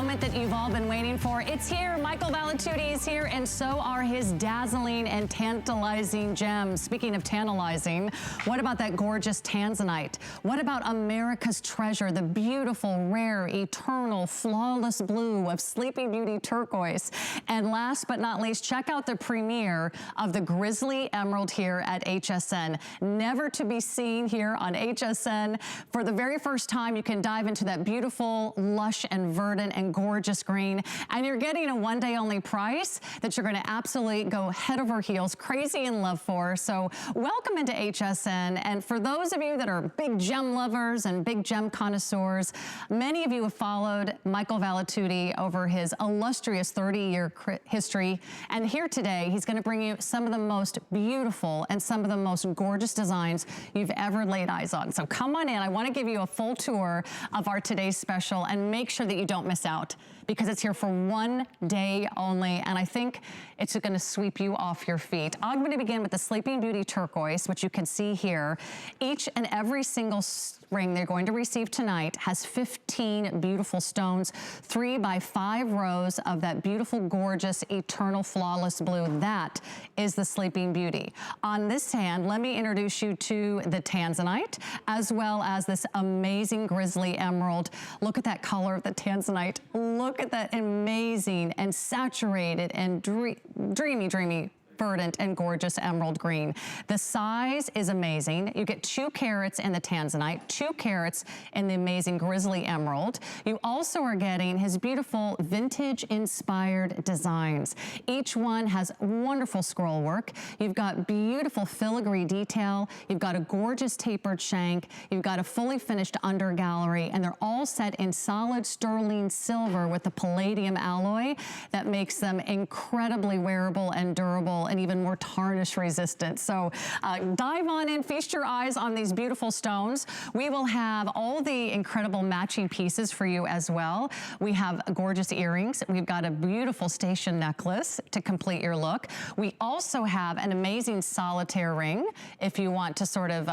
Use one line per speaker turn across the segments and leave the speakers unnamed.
moment that you've all been waiting for. It's here. Michael Valitutti is here, and so are his dazzling and tantalizing gems. Speaking of tantalizing, what about that gorgeous Tanzanite? What about America's treasure, the beautiful, rare, eternal, flawless blue of Sleeping Beauty turquoise? And last but not least, check out the premiere of the Grizzly emerald here at HSN. Never to be seen here on HSN. For the very first time, you can dive into that beautiful, lush and verdant and gorgeous green, and you're getting a one-day only price that you're going to absolutely go head over heels crazy in love for. So welcome into HSN, and for those of you that are big gem lovers and big gem connoisseurs, many of you have followed Michael Valitutti over his illustrious 30-year history, and here today he's going to bring you some of the most beautiful and some of the most gorgeous designs you've ever laid eyes on. So come on in. I want to give you a full tour of our today's special, and make sure that you don't miss out, because it's here for one day only, and I think it's going to sweep you off your feet. I'm going to begin with the Sleeping Beauty turquoise, which you can see here. Each and every single ring they're going to receive tonight has 15 beautiful stones, 3 by 5 rows of that beautiful, gorgeous, eternal, flawless blue. That is the Sleeping Beauty. On this hand, let me introduce you to the Tanzanite, as well as this amazing Grizzly emerald. Look at that color of the Tanzanite. Look at that amazing and saturated and dreamy, verdant and gorgeous emerald green. The size is amazing. You get 2 carats in the Tanzanite, 2 carats in the amazing Grizzly emerald. You also are getting his beautiful vintage inspired designs. Each one has wonderful scroll work. You've got beautiful filigree detail. You've got a gorgeous tapered shank. You've got a fully finished under gallery, and they're all set in solid sterling silver with the palladium alloy that makes them incredibly wearable and durable, and even more tarnish resistant. So dive on in, feast your eyes on these beautiful stones. We will have all the incredible matching pieces for you as well. We have gorgeous earrings. We've got a beautiful station necklace to complete your look. We also have an amazing solitaire ring if you want to sort of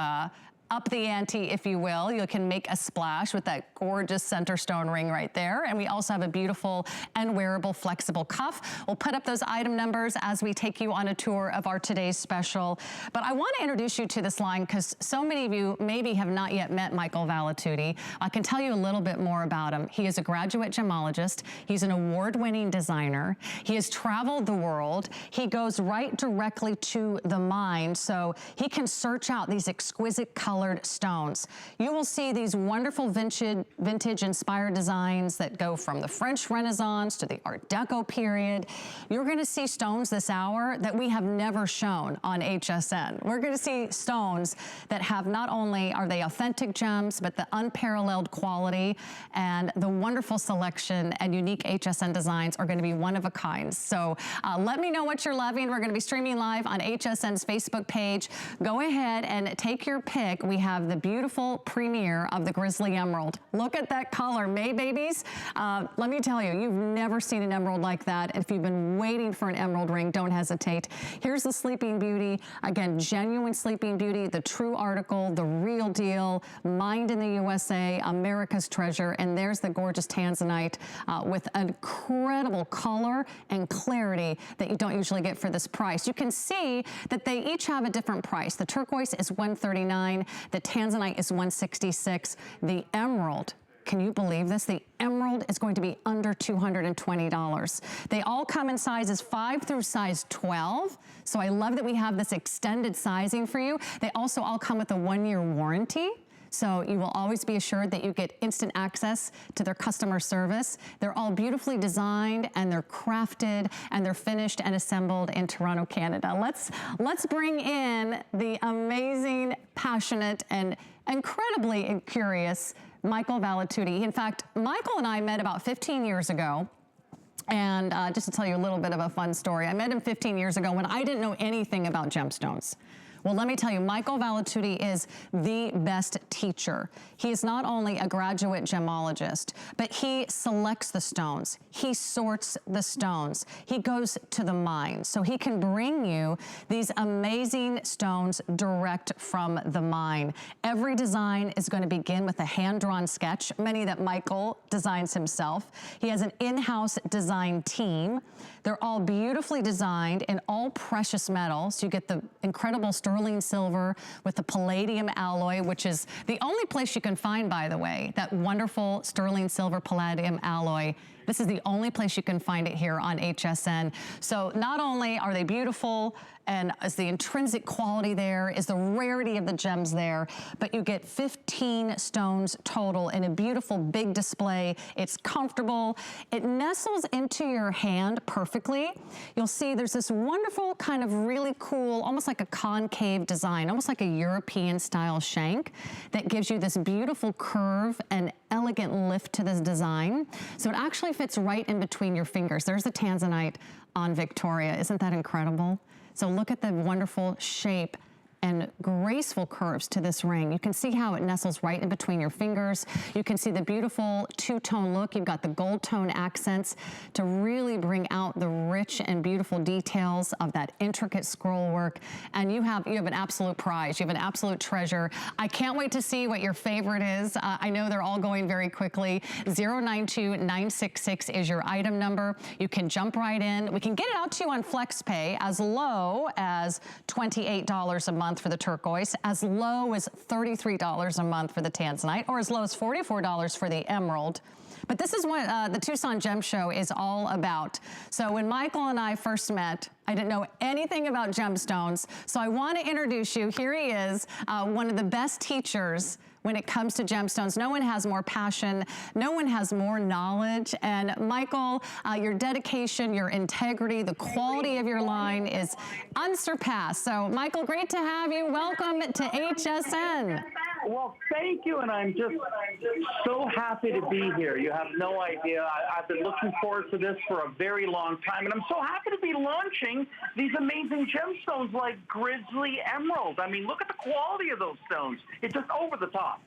up the ante, if you will. You can make a splash with that gorgeous center stone ring right there. And we also have a beautiful and wearable flexible cuff. We'll put up those item numbers as we take you on a tour of our today's special. But I want to introduce you to this line because so many of you maybe have not yet met Michael Valitutti. I can tell you a little bit more about him. He is a graduate gemologist. He's an award-winning designer. He has traveled the world. He goes right directly to the mine, so he can search out these exquisite colored stones. You will see these wonderful vintage inspired designs that go from the French Renaissance to the Art Deco period. You're going to see stones this hour that we have never shown on HSN. We're going to see stones that have, not only are they authentic gems, but the unparalleled quality and the wonderful selection and unique HSN designs are going to be one of a kind. So let me know what you're loving. We're going to be streaming live on HSN's Facebook page. Go ahead and take your pick. We have the beautiful premiere of the Grizzly emerald. Look at that color, May babies. Let me tell you, you've never seen an emerald like that. If you've been waiting for an emerald ring, don't hesitate. Here's the Sleeping Beauty. Again, genuine Sleeping Beauty, the true article, the real deal, mined in the USA, America's treasure. And there's the gorgeous Tanzanite with incredible color and clarity that you don't usually get for this price. You can see that they each have a different price. The turquoise is $139. The Tanzanite is $166. The emerald, can you believe this? The emerald is going to be under $220. They all come in sizes 5 through size 12. So I love that we have this extended sizing for you. They also all come with a 1-year warranty. So you will always be assured that you get instant access to their customer service. They're all beautifully designed, and they're crafted, and they're finished and assembled in Toronto, Canada. Let's bring in the amazing, passionate, and incredibly curious Michael Valitutti. In fact, Michael and I met about 15 years ago. And just to tell you a little bit of a fun story, I met him 15 years ago when I didn't know anything about gemstones. Well, let me tell you, Michael Valitutti is the best teacher. He is not only a graduate gemologist, but he selects the stones. He sorts the stones. He goes to the mine. So he can bring you these amazing stones direct from the mine. Every design is going to begin with a hand-drawn sketch, many that Michael designs himself. He has an in-house design team. They're all beautifully designed in all precious metals. You get the incredible sterling silver with the palladium alloy, which is the only place you can find, by the way, that wonderful sterling silver palladium alloy. This is the only place you can find it here on HSN. So not only are they beautiful, and is the intrinsic quality there, is the rarity of the gems there, but you get 15 stones total in a beautiful big display. It's comfortable. It nestles into your hand perfectly. You'll see there's this wonderful kind of really cool, almost like a concave design, almost like a European style shank that gives you this beautiful curve and elegant lift to this design. So it actually fits right in between your fingers. There's the Tanzanite on Victoria. Isn't that incredible? So look at the wonderful shape and graceful curves to this ring. You can see how it nestles right in between your fingers. You can see the beautiful two-tone look. You've got the gold tone accents to really bring out the rich and beautiful details of that intricate scroll work. And you have an absolute prize. You have an absolute treasure. I can't wait to see what your favorite is. I know they're all going very quickly. 092966 is your item number. You can jump right in. We can get it out to you on FlexPay as low as $28 a month for the turquoise, as low as $33 a month for the Tanzanite, or as low as $44 for the emerald. But this is what the Tucson Gem Show is all about. So when Michael and I first met, I didn't know anything about gemstones. So I want to introduce you. Here he is, one of the best teachers when it comes to gemstones. No one has more passion. No one has more knowledge. And Michael, your dedication, your integrity, the quality of your line is unsurpassed. So Michael, great to have you. Welcome to HSN.
Well, thank you, and I'm just so happy to be here. You have no idea. I've been looking forward to this for a very long time, and I'm so happy to be launching these amazing gemstones like Grizzly Emerald. I mean, look at the quality of those stones. It's just over the top.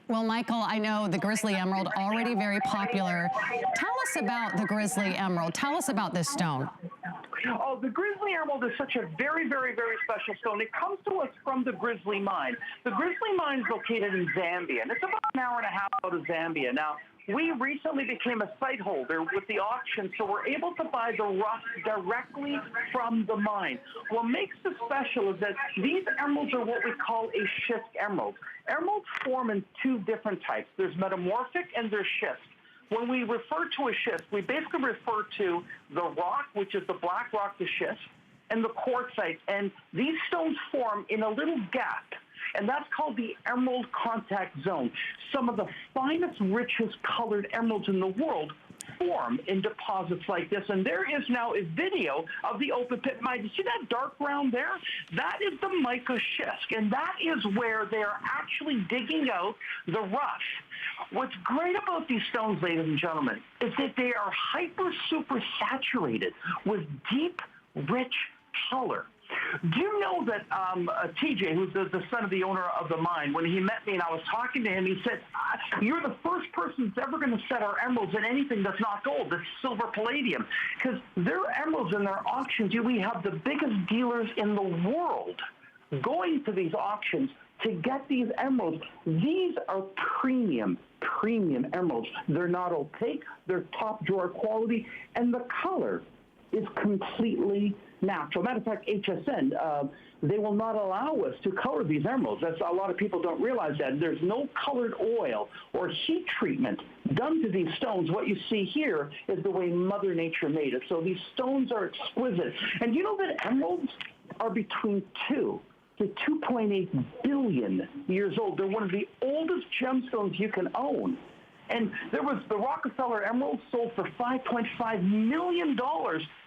Well, Michael, I know the Grizzly Emerald, already very popular. Tell us about the Grizzly Emerald. Tell us about this stone.
Oh, the Grizzly Emerald is such a very, very, very special stone. It comes to us from the Grizzly Mine. The Grizzly Mine is located in Zambia, and it's about an hour and a half out of Zambia. Now, we recently became a site holder with the auction, so we're able to buy the rough directly from the mine. What makes this special is that these emeralds are what we call a schist emerald. Emeralds form in two different types. There's metamorphic and there's schist. When we refer to a schist, we basically refer to the rock, which is the black rock, the schist, and the quartzite. And these stones form in a little gap, and that's called the emerald contact zone. Some of the finest, richest colored emeralds in the world form in deposits like this. And there is now a video of the open pit mine. You see that dark brown there? That is the mica schist, and that is where they are actually digging out the rough. What's great about these stones, ladies and gentlemen, is that they are hyper super saturated with deep, rich color. Do you know that TJ, who's the son of the owner of the mine, when he met me and I was talking to him, he said, you're the first person that's ever going to set our emeralds in anything that's not gold, that's silver palladium. Because their emeralds and their auctions, we have the biggest dealers in the world going to these auctions to get these emeralds. These are premium emeralds. They're not opaque, they're top drawer quality, and the color is completely natural. Matter of fact, HSN, they will not allow us to color these emeralds. That's, a lot of people don't realize that. There's no colored oil or heat treatment done to these stones. What you see here is the way Mother Nature made it. So these stones are exquisite. And you know that emeralds are between 2 to 2.8 billion years old. They're one of the oldest gemstones you can own. And there was the Rockefeller Emerald sold for $5.5 million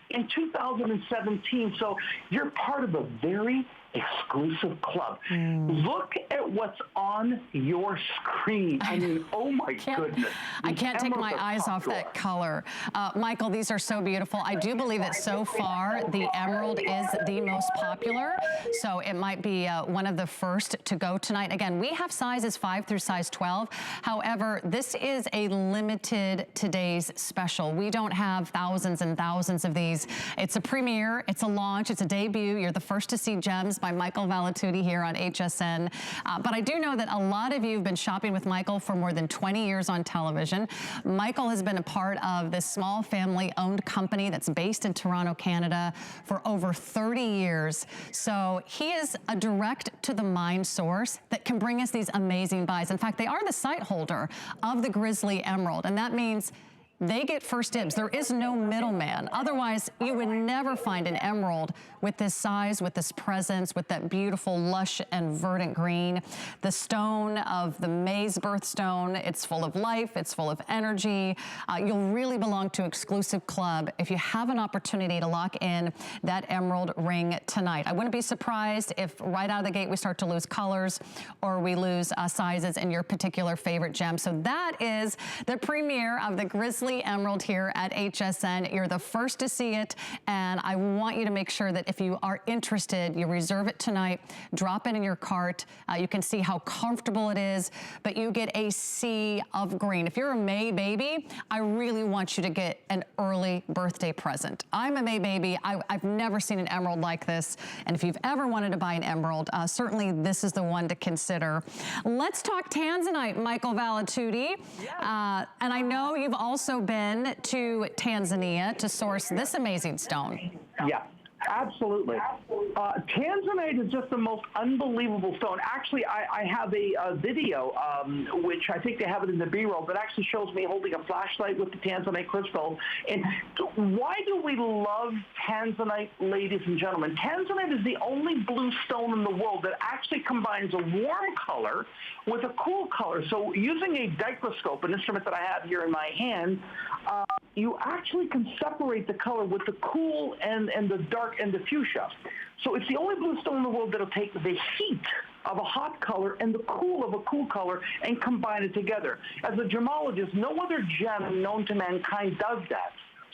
in 2017. So you're part of a very exclusive club. Look at what's on your screen. I mean, oh my goodness.
I can't take my eyes off that color. Michael, these are so beautiful. I do believe that so far the emerald is the most popular, so it might be one of the first to go tonight. Again, we have sizes 5 through size 12. However, this is a limited today's special. We don't have thousands and thousands of these. It's a premiere, it's a launch, it's a debut. You're the first to see gems by Michael Valitutti here on HSN. But I do know that a lot of you have been shopping with Michael for more than 20 years on television. Michael has been a part of this small family-owned company that's based in Toronto, Canada for over 30 years. So he is a direct-to-the-mine source that can bring us these amazing buys. In fact, they are the site holder of the Grizzly Emerald, and that means they get first dibs. There is no middleman. Otherwise, you would never find an emerald with this size, with this presence, with that beautiful lush and verdant green. The stone of the maize birthstone, it's full of life, it's full of energy. You'll really belong to exclusive club if you have an opportunity to lock in that emerald ring tonight. I wouldn't be surprised if right out of the gate we start to lose colors or we lose sizes in your particular favorite gem. So that is the premiere of the Grizzly Emerald here at HSN. You're the first to see it, and I want you to make sure that if you are interested, you reserve it tonight, drop it in your cart. You can see how comfortable it is, but you get a sea of green. If you're a May baby, I really want you to get an early birthday present. I'm a May baby. I've never seen an emerald like this, and if you've ever wanted to buy an emerald, certainly this is the one to consider. Let's talk Tanzanite, Michael Valitutti. Yes. And I know you've also been to Tanzania to source this amazing stone.
Yeah. Absolutely. Tanzanite is just the most unbelievable stone. Actually, I have a video, which I think they have it in the B-roll, that actually shows me holding a flashlight with the Tanzanite crystal. And why do we love Tanzanite, ladies and gentlemen? Tanzanite is the only blue stone in the world that actually combines a warm color with a cool color. So using a dichroscope, an instrument that I have here in my hand, you actually can separate the color with the cool and the dark and the fuchsia. So it's the only blue stone in the world that'll take the heat of a hot color and the cool of a cool color and combine it together. As a gemologist, no other gem known to mankind does that.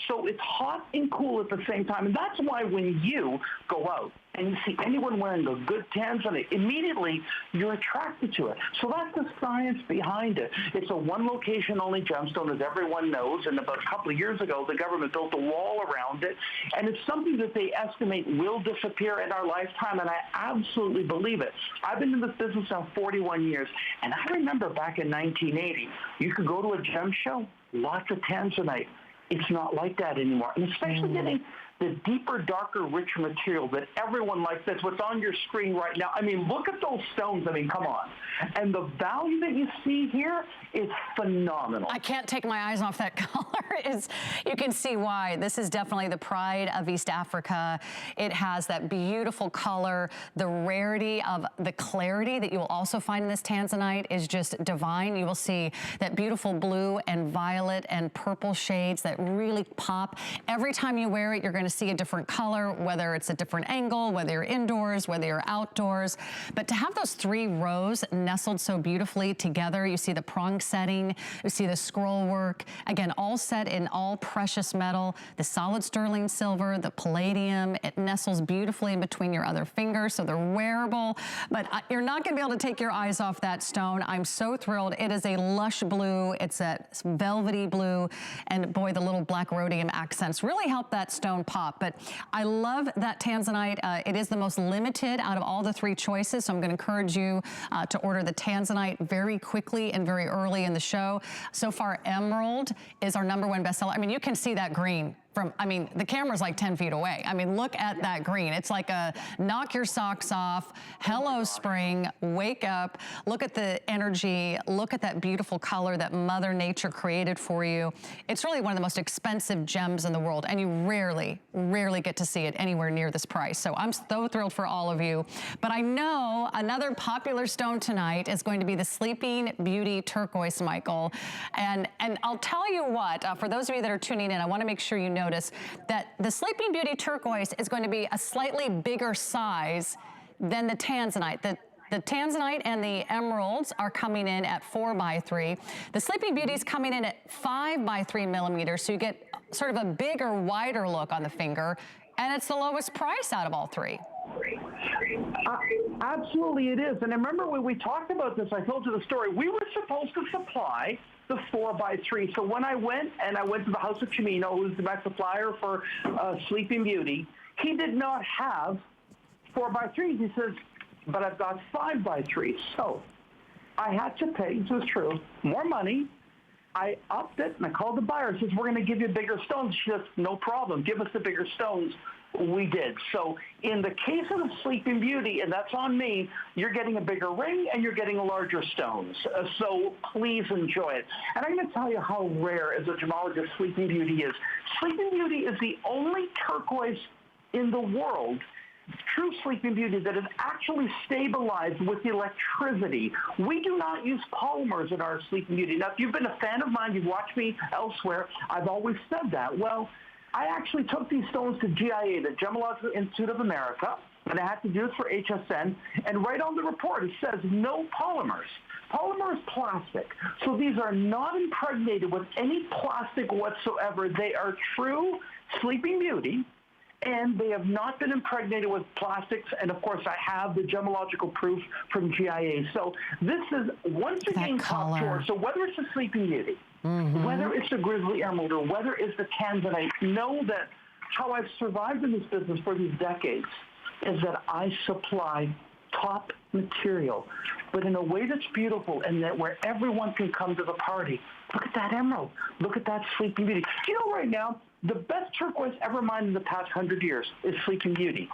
So it's hot and cool at the same time. And that's why when you go out and you see anyone wearing a good Tanzanite, immediately you're attracted to it. So that's the science behind it. It's a one-location only gemstone, as everyone knows. And about a couple of years ago, the government built a wall around it. And it's something that they estimate will disappear in our lifetime. And I absolutely believe it. I've been in this business now 41 years. And I remember back in 1980, you could go to a gem show, lots of Tanzanite. It's not like that anymore. And especially getting the deeper, darker, richer material that everyone likes. That's what's on your screen right now. I mean, look at those stones. I mean, come on. And the value that you see here is phenomenal.
I can't take my eyes off that color. You can see why. This is definitely the pride of East Africa. It has that beautiful color. The rarity of the clarity that you will also find in this Tanzanite is just divine. You will see that beautiful blue and violet and purple shades that really pop. Every time you wear it, you're going to see a different color, whether it's a different angle, whether you're indoors, whether you're outdoors. But to have those 3 rows nestled so beautifully together, you see the prong setting, you see the scroll work, again, all set in all precious metal, the solid sterling silver, the palladium. It nestles beautifully in between your other fingers, so they're wearable. But you're not going to be able to take your eyes off that stone. I'm so thrilled. It is a lush blue. It's a velvety blue. And boy, the little black rhodium accents really help that stone pop. But I love that Tanzanite. It is the most limited out of all the 3 choices, so I'm going to encourage you to order the Tanzanite very quickly and very early in the show. So far, emerald is our #1 bestseller. I mean, you can see that green from, I mean, the camera's like 10 feet away. I mean, look at that green. It's like a knock your socks off, hello spring, wake up, look at the energy, look at that beautiful color that Mother Nature created for you. It's really one of the most expensive gems in the world, and you rarely get to see it anywhere near this price. So I'm so thrilled for all of you. But I know another popular stone tonight is going to be the Sleeping Beauty turquoise, Michael. And I'll tell you what, for those of you that are tuning in, I want to make sure you notice that the Sleeping Beauty turquoise is going to be a slightly bigger size Then the Tanzanite. The Tanzanite and the emeralds are coming in at 4x3. The Sleeping Beauty's coming in at 5x3 millimeters, so you get sort of a bigger, wider look on the finger, and it's the lowest price out of all three.
Absolutely it is. And I remember when we talked about this, I told you the story. We were supposed to supply the 4x3. So when I went to the House of Chimino, who's my supplier for Sleeping Beauty, he did not have 4x3s. He says, but I've got 5x3s. So I had to pay, this is true, more money. I upped it, and I called the buyer. I says, we're going to give you bigger stones. She says, no problem. Give us the bigger stones. We did. So in the case of the Sleeping Beauty, and that's on me, you're getting a bigger ring and you're getting larger stones. So please enjoy it. And I'm going to tell you how rare, as a gemologist, Sleeping Beauty is. Sleeping Beauty is the only turquoise in the world, true Sleeping Beauty, that is actually stabilized with electricity. We do not use polymers in our Sleeping Beauty. Now, if you've been a fan of mine, you've watched me elsewhere, I've always said that. Well, I actually took these stones to GIA, the Gemological Institute of America, and I had to do this for HSN, and right on the report it says no polymers. Polymer is plastic, so these are not impregnated with any plastic whatsoever. They are true Sleeping Beauty, and they have not been impregnated with plastics. And of course, I have the gemological proof from GIA. So this is once again top drawer. So whether it's a Sleeping Beauty, whether it's a Grizzly Emerald, or whether it's the Tanzanite, know that how I've survived in this business for these decades is that I supply top material, but in a way that's beautiful and that where everyone can come to the party. Look at that emerald. Look at that Sleeping Beauty. You know, right now, the best turquoise ever mined in the past 100 years is Sleeping Beauty.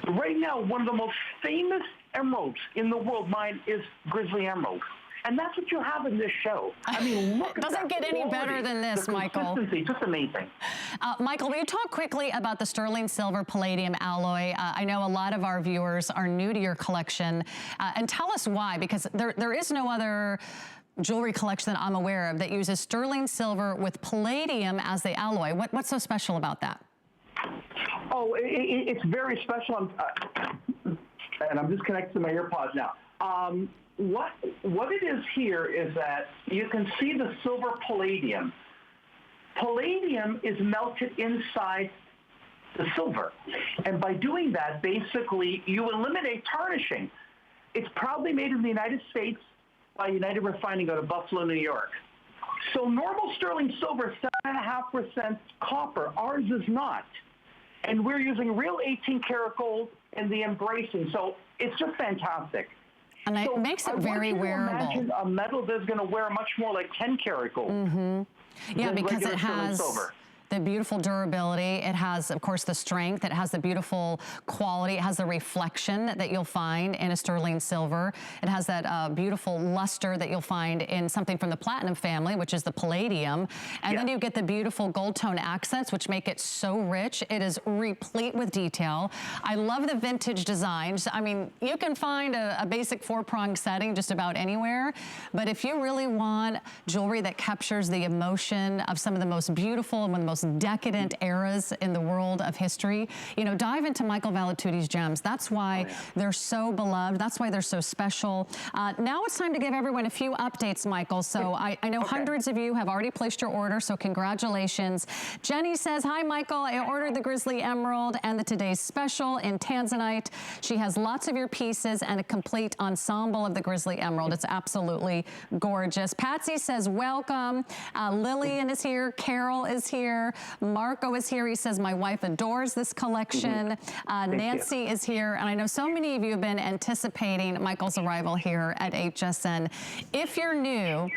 Right now, one of the most famous emeralds in the world mined is Grizzly Emerald. And that's what you have in this show. I mean, look at that.
Doesn't get any better than this, Michael.
Just amazing.
Michael, will you talk quickly about the sterling silver palladium alloy? I know a lot of our viewers are new to your collection. And tell us why, because there is no other jewelry collection that I'm aware of that uses sterling silver with palladium as the alloy. What's so special about that?
Oh, it's very special. And I'm just connected to my AirPods now. What it is here is that you can see the silver palladium. Palladium is melted inside the silver. And by doing that, basically, you eliminate tarnishing. It's proudly made in the United States by United Refining out of Buffalo, New York. So normal sterling silver is 7.5% copper. Ours is not. And we're using real 18-karat gold in the embracing. So it's just fantastic.
And it makes it very wearable.
Imagine a metal that's going to wear much more like 10-karat gold.
Yeah, because it has the beautiful durability. It has, of course, the strength. It has the beautiful quality. It has the reflection that you'll find in a sterling silver. It has that beautiful luster that you'll find in something from the platinum family, which is the palladium. And then you get the beautiful gold tone accents, which make it so rich. It is replete with detail. I love the vintage designs. I mean, you can find a basic four-pronged setting just about anywhere. But if you really want jewelry that captures the emotion of some of the most beautiful and one of the most decadent eras in the world of history, you know, dive into Michael Valetutti's gems. That's why they're so beloved. That's why they're so special. Now it's time to give everyone a few updates, Michael. So I know hundreds of you have already placed your order, so congratulations. Jenny says, hi, Michael. I ordered the Grizzly Emerald and the Today's Special in Tanzanite. She has lots of your pieces and a complete ensemble of the Grizzly Emerald. It's absolutely gorgeous. Patsy says, welcome. Lillian is here. Carol is here. Marco is here. He says, my wife adores this collection. Nancy is here. And I know so many of you have been anticipating Michael's arrival here at HSN. If you're new,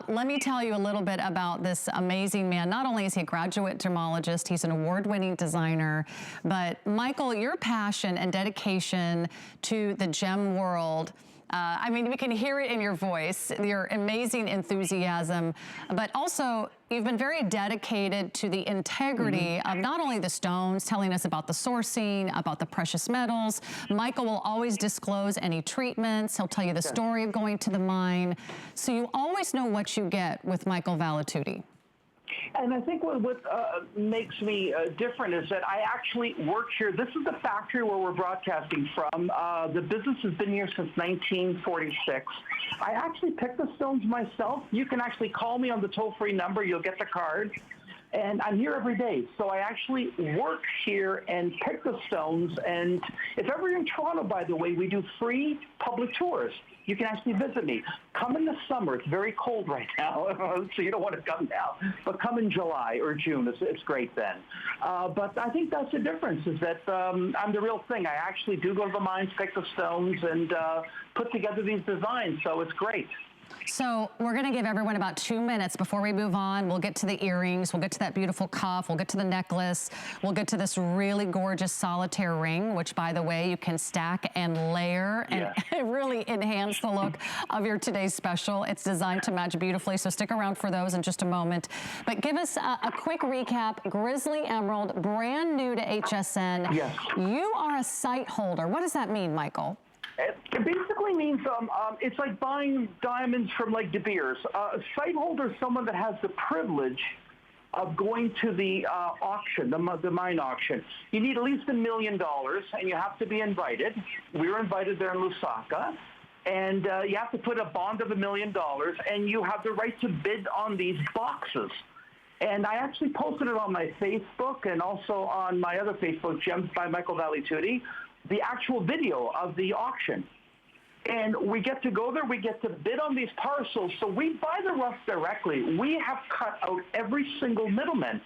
let me tell you a little bit about this amazing man. Not only is he a graduate gemologist, he's an award-winning designer, but Michael, your passion and dedication to the gem world, I mean, we can hear it in your voice, your amazing enthusiasm, but also you've been very dedicated to the integrity of not only the stones, telling us about the sourcing, about the precious metals. Michael will always disclose any treatments. He'll tell you the story of going to the mine. So you always know what you get with Michael Valitutti.
And I think what makes me different is that I actually work here. This is the factory where we're broadcasting from. The business has been here since 1946. I actually pick the stones myself. You can actually call me on the toll-free number. You'll get the card. And I'm here every day. So I actually work here and pick the stones. And if ever you're in Toronto, by the way, we do free public tours. You can actually visit me. Come in the summer. It's very cold right now, so you don't want to come now. But come in July or June. It's great then. But I think that's the difference, is that I'm the real thing. I actually do go to the mines, pick the stones, and put together these designs. So it's great.
So we're going to give everyone about 2 minutes before we move on. We'll get to the earrings. We'll get to that beautiful cuff. We'll get to the necklace. We'll get to this really gorgeous solitaire ring, which, by the way, you can stack and layer and really enhance the look of your today's special. It's designed to match beautifully, so stick around for those in just a moment. But give us a quick recap. Grizzly Emerald, brand new to HSN.
Yes.
You are a site holder. What does that mean, Michael?
It basically means it's like buying diamonds from like De Beers. A site holder is someone that has the privilege of going to the auction, the mine auction. You need at least $1 million, and you have to be invited. We were invited there in Lusaka. And you have to put a bond of $1 million, and you have the right to bid on these boxes. And I actually posted it on my Facebook and also on my other Facebook, Gems by Michael Valitutti, the actual video of the auction. And we get to go there, we get to bid on these parcels, so we buy the rough directly. We have cut out every single middleman.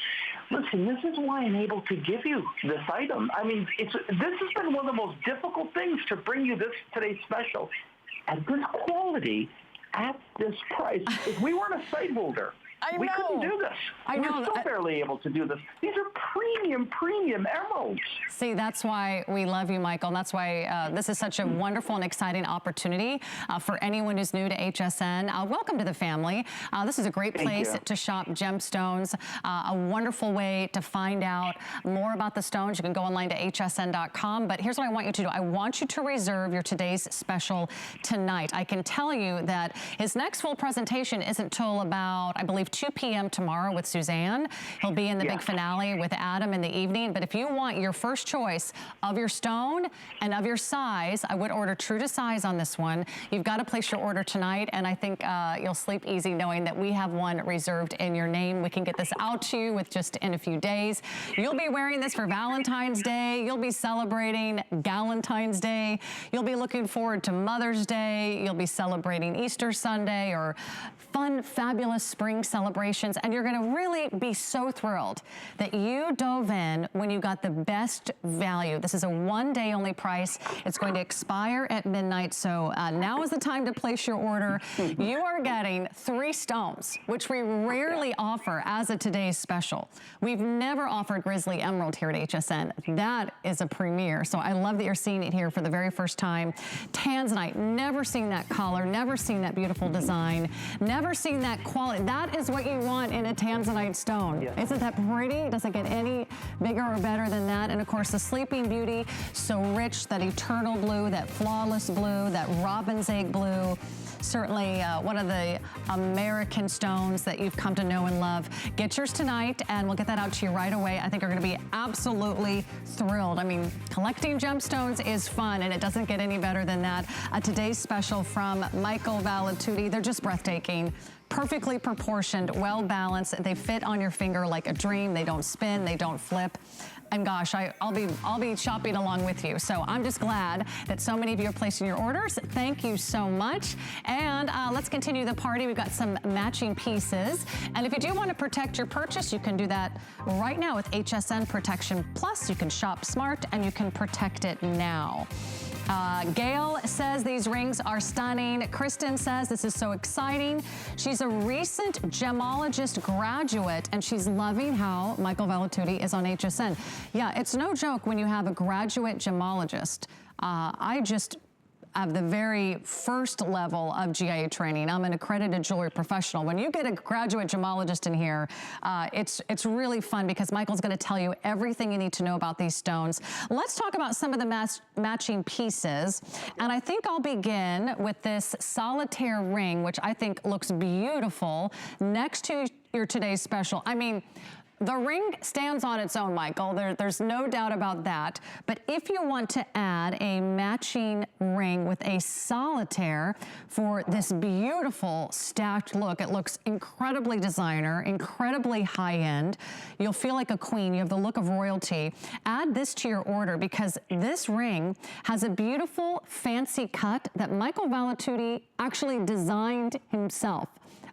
Listen, this is why I'm able to give you this item. I mean, this has been one of the most difficult things to bring you today's special at this quality, at this price. If we weren't a site holder, we couldn't do this. We're still barely able to do this. These are premium emeralds.
See, that's why we love you, Michael. And that's why this is such a wonderful and exciting opportunity for anyone who's new to HSN. Welcome to the family. This is a great place to shop gemstones, a wonderful way to find out more about the stones. You can go online to hsn.com. But here's what I want you to do. I want you to reserve your today's special tonight. I can tell you that his next full presentation isn't till about, I believe, 2 p.m. tomorrow with Suzanne. He'll be in the big finale with Adam in the evening. But if you want your first choice of your stone and of your size, I would order true to size on this one. You've got to place your order tonight, and I think you'll sleep easy knowing that we have one reserved in your name. We can get this out to you with just in a few days. You'll be wearing this for Valentine's Day. You'll be celebrating Galentine's Day. You'll be looking forward to Mother's Day. You'll be celebrating Easter Sunday or fun, fabulous spring celebrations, and you're gonna really be so thrilled that you dove in when you got the best value. This is a one-day only price. It's going to expire at midnight, so now is the time to place your order. You are getting 3 stones, which we rarely offer as a today's special. We've never offered Grizzly Emerald here at HSN. That is a premiere, so I love that you're seeing it here for the very first time. Tanzanite, never seen that color, never seen that beautiful design, never seen that quality. That is what you want in a Tanzanite stone. Yes. Isn't that pretty? It doesn't get any bigger or better than that. And of course, the Sleeping Beauty, so rich, that eternal blue, that flawless blue, that robin's egg blue. Certainly one of the American stones that you've come to know and love. Get yours tonight, and we'll get that out to you right away. I think you're going to be absolutely thrilled. I mean, collecting gemstones is fun, and it doesn't get any better than that. Today's special from Michael Valitutti. They're just breathtaking. Perfectly proportioned, well balanced. They fit on your finger like a dream. They don't spin, they don't flip. And gosh, I'll be shopping along with you. So I'm just glad that so many of you are placing your orders. Thank you so much. And let's continue the party. We've got some matching pieces. And if you do want to protect your purchase, you can do that right now with HSN Protection Plus. You can shop smart and you can protect it now. Gail says these rings are stunning. Kristen says this is so exciting. She's a recent gemologist graduate, and she's loving how Michael Valitutti is on HSN. Yeah, it's no joke when you have a graduate gemologist. of the very first level of GIA training. I'm an accredited jewelry professional. When you get a graduate gemologist in here, it's really fun because Michael's going to tell you everything you need to know about these stones. Let's talk about some of the matching pieces. And I think I'll begin with this solitaire ring, which I think looks beautiful next to your today's special. I mean, the ring stands on its own, Michael. There's no doubt about that. But if you want to add a matching ring with a solitaire for this beautiful stacked look, it looks incredibly designer, incredibly high-end. You'll feel like a queen. You have the look of royalty. Add this to your order because this ring has a beautiful, fancy cut that Michael Valitutti actually designed himself.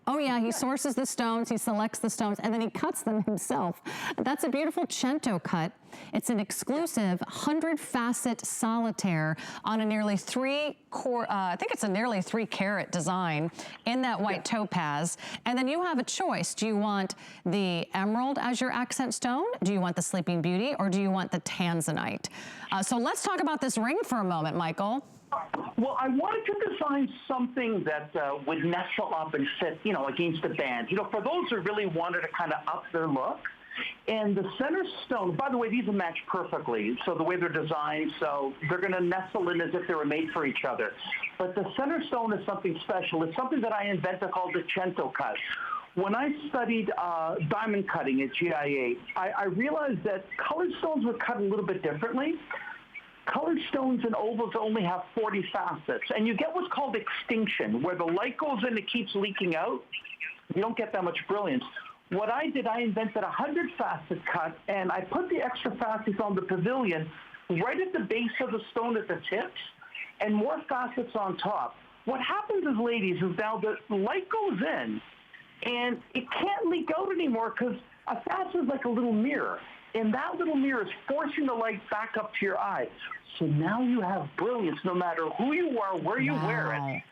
Oh yeah, he sources the stones, he selects the stones, and then he cuts them himself. That's a beautiful cento cut. It's an exclusive 100-facet solitaire on a nearly I think it's a nearly 3-carat design in that white topaz. And then you have a choice. Do you want the emerald as your accent stone? Do you want the Sleeping Beauty? Or do you want the Tanzanite? So let's talk about this ring for a moment, Michael.
Well, I wanted to design something that would nestle up and sit, against the band. For those who really wanted to kind of up their look. And the center stone, by the way, these will match perfectly. So the way they're designed, so they're going to nestle in as if they were made for each other. But the center stone is something special. It's something that I invented called the cento cut. When I studied diamond cutting at GIA, I realized that colored stones were cut a little bit differently. Colored stones and ovals only have 40 facets, and you get what's called extinction, where the light goes in, it keeps leaking out. You don't get that much brilliance. What I did, I invented a 100-facet cut, and I put the extra facets on the pavilion right at the base of the stone at the tips, and more facets on top. What happens is, ladies, is now the light goes in, and it can't leak out anymore because a facet is like a little mirror. And that little mirror is forcing the light back up to your eye. So now you have brilliance no matter who you are, where you wear it.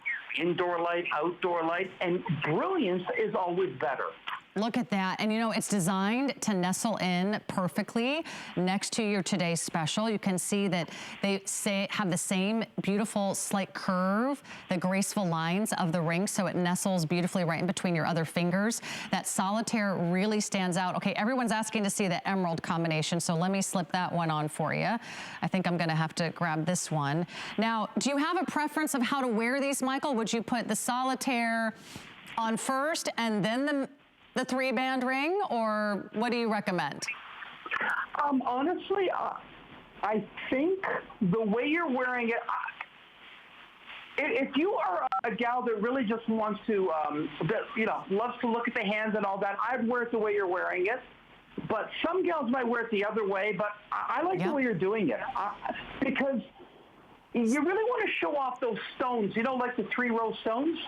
Indoor light, outdoor light, and brilliance is always better.
Look at that. And it's designed to nestle in perfectly next to your today's special. You can see that they have the same beautiful slight curve, the graceful lines of the ring, so it nestles beautifully right in between your other fingers. That solitaire really stands out. Okay, everyone's asking to see the emerald combination, so let me slip that one on for you. I think I'm gonna have to grab this one. Now, do you have a preference of how to wear these, Michael? Would you put the solitaire on first and then the 3-band ring, or what do you recommend?
Honestly, I think the way you're wearing it, if you are a gal that really just wants to, loves to look at the hands and all that, I'd wear it the way you're wearing it. But some gals might wear it the other way, but I like the way you're doing it because you really want to show off those stones, like the 3-row stones.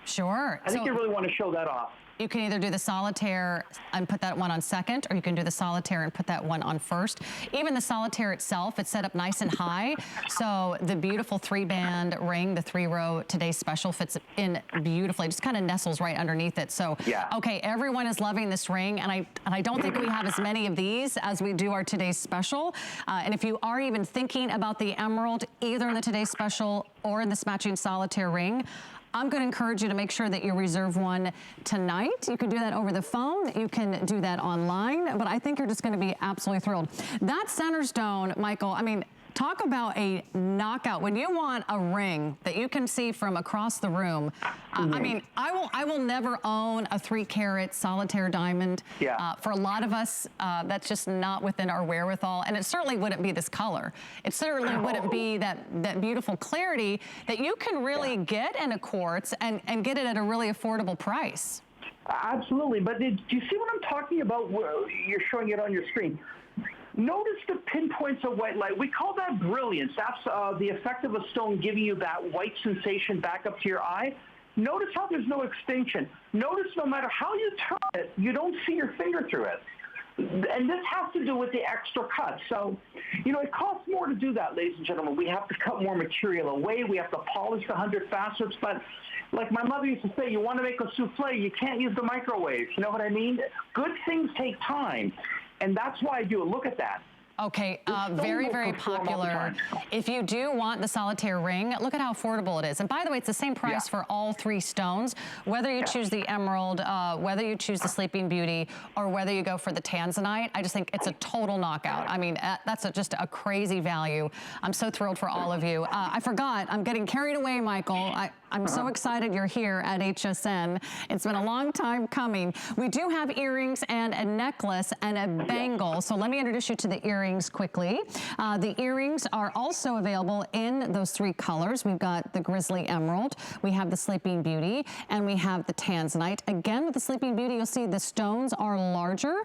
Sure.
I think you really want to show that off.
You can either do the solitaire and put that one on second, or you can do the solitaire and put that one on first. Even the solitaire itself, it's set up nice and high. So the beautiful 3-band ring, the 3-row today's special, fits in beautifully. It just kind of nestles right underneath it. So, okay, everyone is loving this ring, and I don't think we have as many of these as we do our today's special. And if you are even thinking about the emerald, either in the today's special or in this matching solitaire ring, I'm going to encourage you to make sure that you reserve one tonight. You can do that over the phone. You can do that online. But I think you're just going to be absolutely thrilled. That center stone, Michael, I mean, talk about a knockout. When you want a ring that you can see from across the room, I mean, I will never own a 3-carat solitaire diamond. For a lot of us, that's just not within our wherewithal. And it certainly wouldn't be this color. It certainly wouldn't be that beautiful clarity that you can really get in a quartz and get it at a really affordable price.
Absolutely. But do you see what I'm talking about? You're showing it on your screen. Notice the pinpoints of white light. We call that brilliance. That's the effect of a stone giving you that white sensation back up to your eye. Notice how there's no extinction. Notice no matter how you turn it, you don't see your finger through it. And this has to do with the extra cut. So, it costs more to do that, ladies and gentlemen. We have to cut more material away. We have to polish the 100 facets. But like my mother used to say, you want to make a souffle, you can't use the microwave. You know what I mean? Good things take time. And that's why I do it. Look at that.
Okay, very, very popular. If you do want the solitaire ring, look at how affordable it is. And by the way, it's the same price for all 3 stones, whether you choose the emerald, whether you choose the Sleeping Beauty, or whether you go for the Tanzanite. I just think it's a total knockout. I mean, that's just a crazy value. I'm so thrilled for all of you. I forgot, I'm getting carried away, Michael. I'm so excited you're here at HSN. It's been a long time coming. We do have earrings and a necklace and a bangle. So let me introduce you to the earrings quickly. The earrings are also available in those 3 colors. We've got the Grizzly Emerald, we have the Sleeping Beauty, and we have the Tanzanite. Again, with the Sleeping Beauty, you'll see the stones are larger,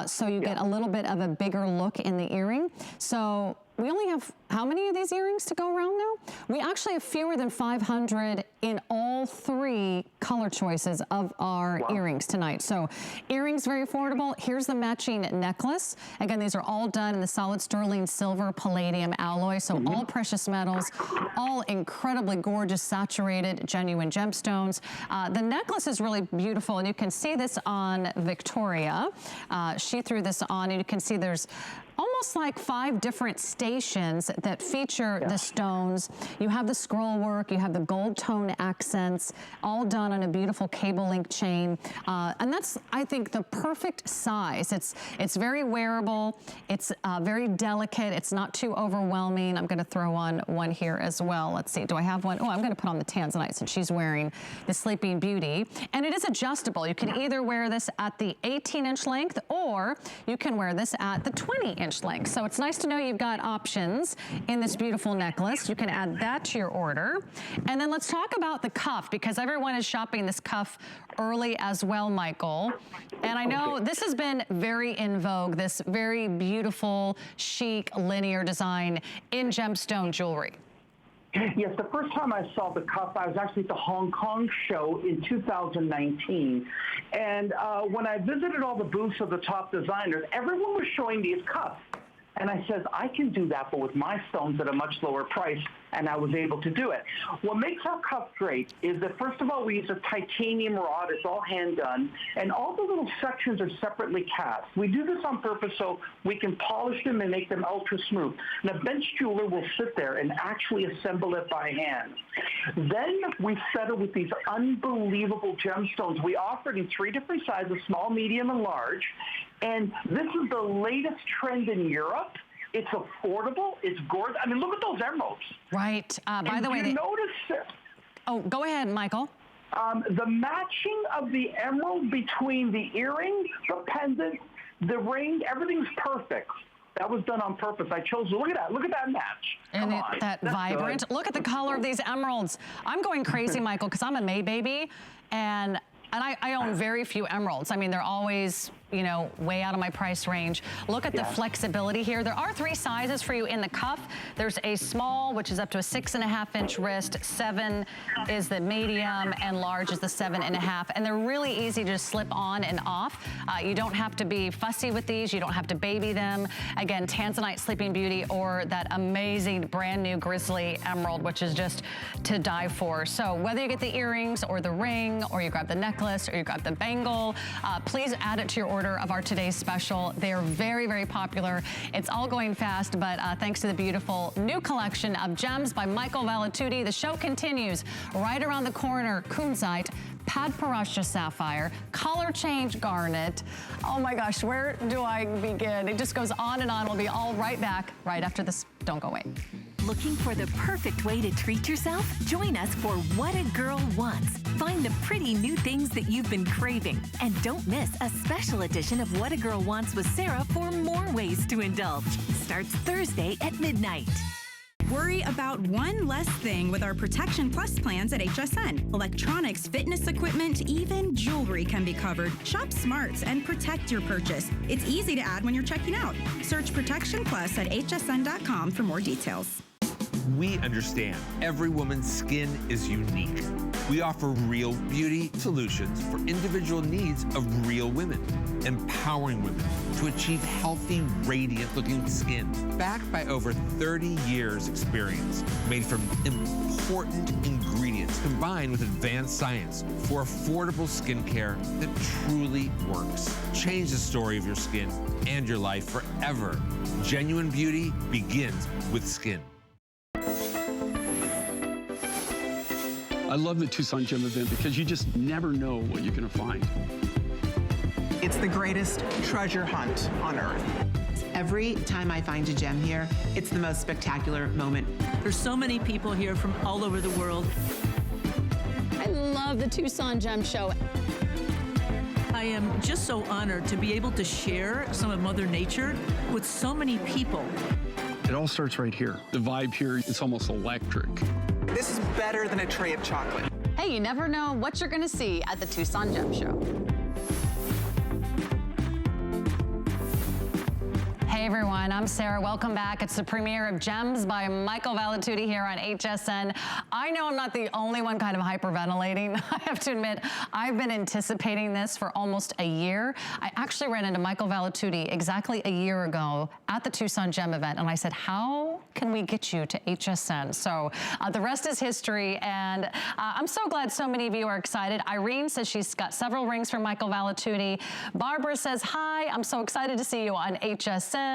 so you get a little bit of a bigger look in the earring. So we only have, how many of these earrings to go around now? We actually have fewer than 500 in all 3 color choices of our earrings tonight. So earrings, very affordable. Here's the matching necklace. Again, these are all done in the solid sterling silver palladium alloy. So all precious metals, all incredibly gorgeous, saturated, genuine gemstones. The necklace is really beautiful, and you can see this on Victoria. She threw this on, and you can see there's almost like 5 different stations that feature the stones. You have the scroll work, you have the gold tone accents, all done on a beautiful cable link chain. And that's, I think, the perfect size. It's very wearable, it's very delicate, it's not too overwhelming. I'm gonna throw on one here as well. Let's see, do I have one? Oh, I'm gonna put on the Tanzanite since she's wearing the Sleeping Beauty. And it is adjustable. You can either wear this at the 18-inch length, or you can wear this at the 20-inch length. So it's nice to know you've got options in this beautiful necklace. You can add that to your order. And then let's talk about the cuff, because everyone is shopping this cuff early as well, Michael. And I know this has been very in vogue, this very beautiful, chic, linear design in gemstone jewelry.
Yes, the first time I saw the cuff, I was actually at the Hong Kong show in 2019. And when I visited all the booths of the top designers, everyone was showing these cuffs. And I said, I can do that, but with my stones at a much lower price, and I was able to do it. What makes our cuff great is that, first of all, we use a titanium rod. It's all hand done, and all the little sections are separately cast. We do this on purpose so we can polish them and make them ultra smooth. And a bench jeweler will sit there and actually assemble it by hand. Then we set it with these unbelievable gemstones. We offer it in 3 different sizes, small, medium, and large. And this is the latest trend in Europe. It's affordable. It's gorgeous. I mean, look at those emeralds.
Right. By the way,
you notice it?
Oh, go ahead, Michael.
The matching of the emerald between the earring, the pendant, the ring, everything's perfect. That was done on purpose. I chose, look at that match.
And that vibrant.
Good.
Look at the color of these emeralds. I'm going crazy, Michael, because I'm a May baby, and I own very few emeralds. I mean, they're always, you know, way out of my price range. Look at the flexibility here. There are 3 sizes for you in the cuff. There's a small, which is up to a 6.5-inch wrist. 7 is the medium, and large is the 7.5. And they're really easy to slip on and off. You don't have to be fussy with these. You don't have to baby them. Again, Tanzanite Sleeping Beauty, or that amazing brand new Grizzly Emerald, which is just to die for. So whether you get the earrings or the ring, or you grab the necklace, or you grab the bangle, please add it to your order of our today's special. They're very, very popular. It's all going fast, but thanks to the beautiful new collection of gems by Michael Valitutti. The show continues right around the corner. Kunzite, Padparacha sapphire, color change garnet. Oh my gosh, where do I begin? It just goes on and on. We'll be all right back right after this. Don't go away.
Looking for the perfect way to treat yourself? Join us for What a Girl Wants. Find the pretty new things that you've been craving. And don't miss a special edition of What a Girl Wants with Sarah for more ways to indulge. Starts Thursday at midnight.
Worry about one less thing with our Protection Plus plans at HSN. Electronics, fitness equipment, even jewelry can be covered. Shop smart and protect your purchase. It's easy to add when you're checking out. Search Protection Plus at hsn.com for more details.
We understand every woman's skin is unique. We offer real beauty solutions for individual needs of real women, empowering women to achieve healthy, radiant-looking skin, backed by over 30 years experience, made from important ingredients combined with advanced science for affordable skincare that truly works. Change the story of your skin and your life forever. Genuine beauty begins with skin.
I love the Tucson Gem event because you just never know what you're going to find.
It's the greatest treasure hunt on earth. Every time I find a gem here, it's the most spectacular moment.
There's so many people here from all over the world.
I love the Tucson Gem Show.
I am just so honored to be able to share some of Mother Nature with so many people.
It all starts right here. The vibe here, it's almost electric.
This is better than a tray of chocolate.
Hey, you never know what you're going to see at the Tucson Gem Show.
Hey everyone, I'm Sarah. Welcome back. It's the premiere of Gems by Michael Valitutti here on HSN. I know I'm not the only one kind of hyperventilating. I have to admit, I've been anticipating this for almost a year. I actually ran into Michael Valitutti exactly a year ago at the Tucson Gem event, and I said, how can we get you to HSN? So the rest is history, and I'm so glad so many of you are excited. Irene says she's got several rings from Michael Valitutti. Barbara says, hi, I'm so excited to see you on HSN.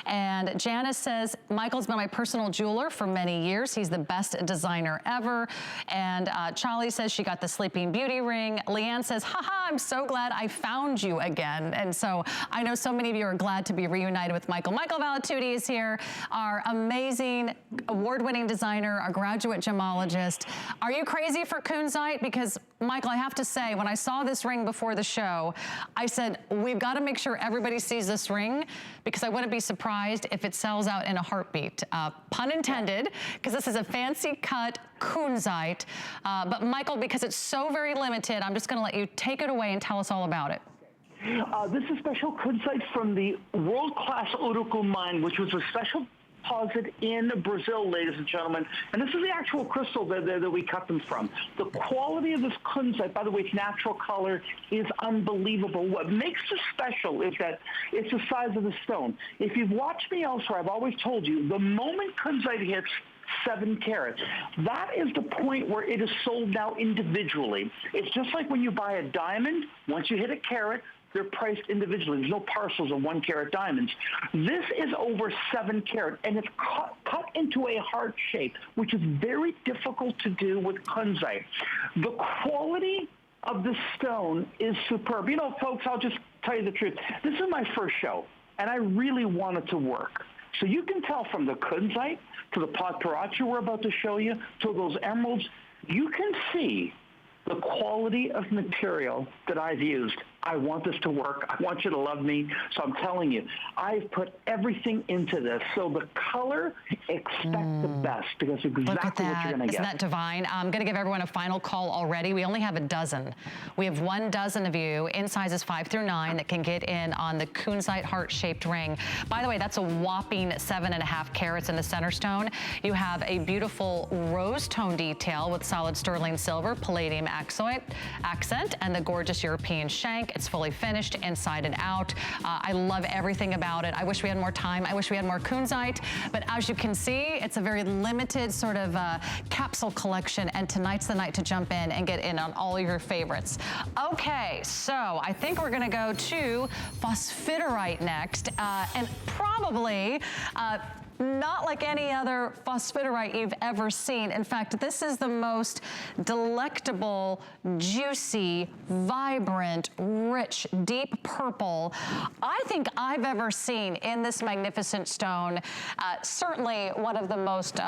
And Janice says, Michael's been my personal jeweler for many years. He's the best designer ever. And Charlie says she got the Sleeping Beauty ring. Leanne says, haha, I'm so glad I found you again. And so I know so many of you are glad to be reunited with Michael. Michael Valitutti is here, our amazing award-winning designer, our graduate gemologist. Are you crazy for kunzite? Because Michael, I have to say, when I saw this ring before the show, I said, we've got to make sure everybody sees this ring because I wouldn't be surprised if it sells out in a heartbeat. Pun intended, because this is a fancy cut kunzite. But Michael, because it's so very limited, I'm just going to let you take it away and tell us all about it.
This is special kunzite from the world-class Urucu mine, which was a special deposit in Brazil, ladies and gentlemen. And this is the actual crystal that we cut them from. The quality of this kunzite, by the way, its natural color is unbelievable. What makes this special is that it's the size of the stone. If you've watched me elsewhere, I've always told you, the moment kunzite hits 7 carats, that is the point where it is sold now individually. It's just like when you buy a diamond, once you hit a carat, they're priced individually. There's no parcels of 1 carat diamonds. This is over 7 carat, and it's cut into a heart shape, which is very difficult to do with kunzite. The quality of the stone is superb. You know, folks, I'll just tell you the truth. This is my first show, and I really want it to work. So you can tell from the kunzite to the Padparacha we're about to show you to those emeralds, you can see the quality of material that I've used. I want this to work. I want you to love me. So I'm telling you, I've put everything into this. So the color, expect the best because it's exactly what you're going to get.
Isn't that divine? I'm going to give everyone a final call already. We only have a dozen. We have 1 dozen of you in sizes 5 through 9 that can get in on the kunzite heart-shaped ring. By the way, that's a whopping 7.5 carats in the center stone. You have a beautiful rose tone detail with solid sterling silver, palladium accent, and the gorgeous European shank. It's fully finished inside and out. I love everything about it. I wish we had more time. I wish we had more kunzite, but as you can see, it's a very limited sort of capsule collection, and tonight's the night to jump in and get in on all your favorites. Okay, so I think we're gonna go to phosphiterite next, and probably not like any other phosphiterite you've ever seen. In fact, this is the most delectable, juicy, vibrant, rich, deep purple I think I've ever seen in this magnificent stone. Certainly one of the most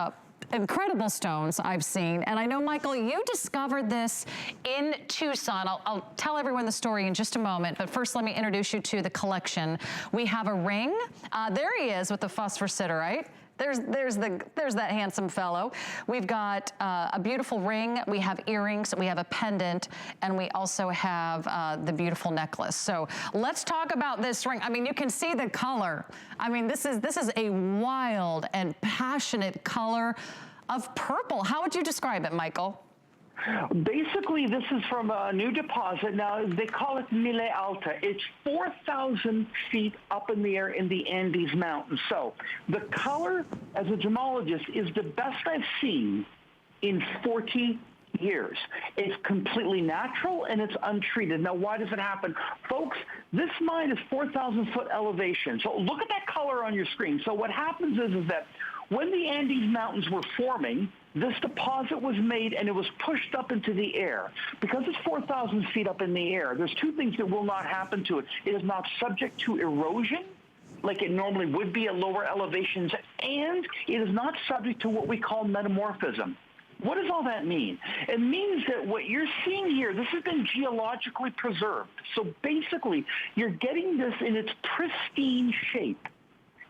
incredible stones I've seen. And I know, Michael, you discovered this in Tucson. I'll tell everyone the story in just a moment, but first let me introduce you to the collection. We have a ring. There he is with the phosphorite. There's that handsome fellow. We've got a beautiful ring. We have earrings. We have a pendant, and we also have the beautiful necklace. So let's talk about this ring. I mean, you can see the color. I mean, this is a wild and passionate color of purple. How would you describe it, Michael?
Basically, this is from a new deposit. Now, they call it Mille Alta. It's 4,000 feet up in the air in the Andes Mountains. So the color, as a gemologist, is the best I've seen in 40 years. It's completely natural and it's untreated. Now, why does it happen? Folks, this mine is 4,000-foot elevation. So look at that color on your screen. So what happens is that when the Andes Mountains were forming, this deposit was made and it was pushed up into the air. Because it's 4,000 feet up in the air, there's two things that will not happen to it. It is not subject to erosion, like it normally would be at lower elevations, and it is not subject to what we call metamorphism. What does all that mean? It means that what you're seeing here, this has been geologically preserved. So basically, you're getting this in its pristine shape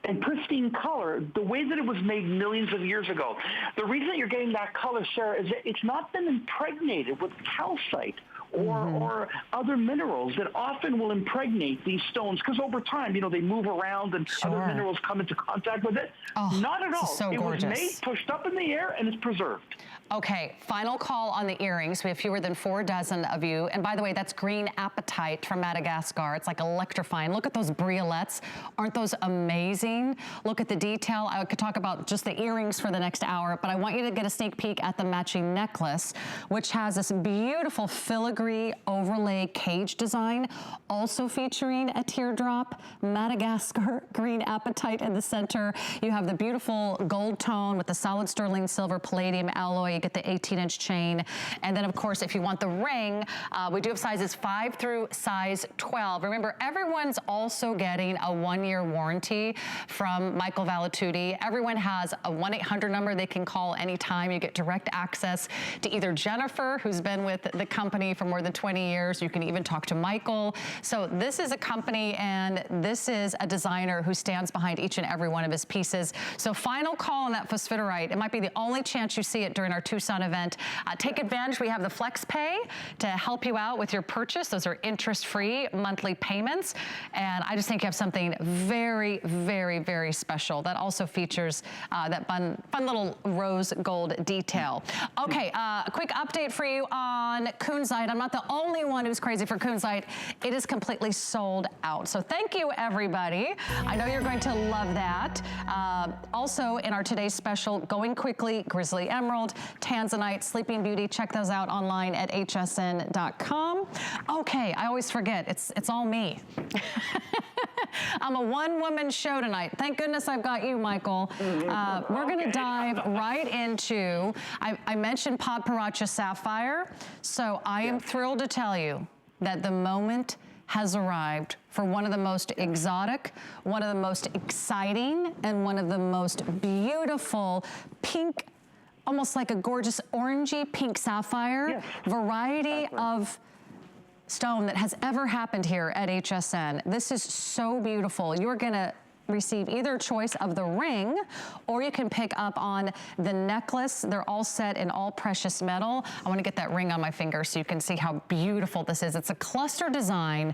and pristine color, the way that it was made millions of years ago. The reason that you're getting that color, Sarah, is that it's not been impregnated with calcite or other minerals that often will impregnate these stones, because over time, you know, they move around and other minerals come into contact with it.
Oh,
not at all.
So
it
gorgeous.
was made, pushed up in the air, and it's preserved.
Okay, final call on the earrings. We have fewer than 4 dozen of you. And by the way, that's green apatite from Madagascar. It's like electrifying. Look at those briolets. Aren't those amazing? Look at the detail. I could talk about just the earrings for the next hour, but I want you to get a sneak peek at the matching necklace, which has this beautiful filigree overlay cage design, also featuring a teardrop, Madagascar green apatite in the center. You have the beautiful gold tone with the solid sterling silver palladium alloy. You get the 18-inch chain. And then, of course, if you want the ring, we do have sizes 5 through size 12. Remember, everyone's also getting a 1-year warranty from Michael Valitutti. Everyone has a 1-800 number they can call anytime. You get direct access to either Jennifer, who's been with the company for more than 20 years. You can even talk to Michael. So this is a company and this is a designer who stands behind each and every one of his pieces. So final call on that phosphorite. It might be the only chance you see it during our Tucson event. Take advantage. We have the Flex Pay to help you out with your purchase. Those are interest-free monthly payments. And I just think you have something very, very, very special that also features that fun little rose gold detail. Okay, a quick update for you on kunzite. I'm not the only one who's crazy for kunzite. It is completely sold out. So thank you, everybody. I know you're going to love that. Also, in our today's special, going quickly, Grizzly Emerald, Tanzanite, Sleeping Beauty. Check those out online at hsn.com. Okay, I always forget. It's all me. I'm a one-woman show tonight. Thank goodness I've got you, Michael. We're going to dive right into, I mentioned Padparacha sapphire, so I am thrilled to tell you that the moment has arrived for one of the most exotic, one of the most exciting, and one of the most beautiful pink, almost like a gorgeous orangey pink sapphire variety of stone that has ever happened here at HSN. This is so beautiful. You're gonna receive either choice of the ring, or you can pick up on the necklace. They're all set in all precious metal. I wanna get that ring on my finger so you can see how beautiful this is. It's a cluster design,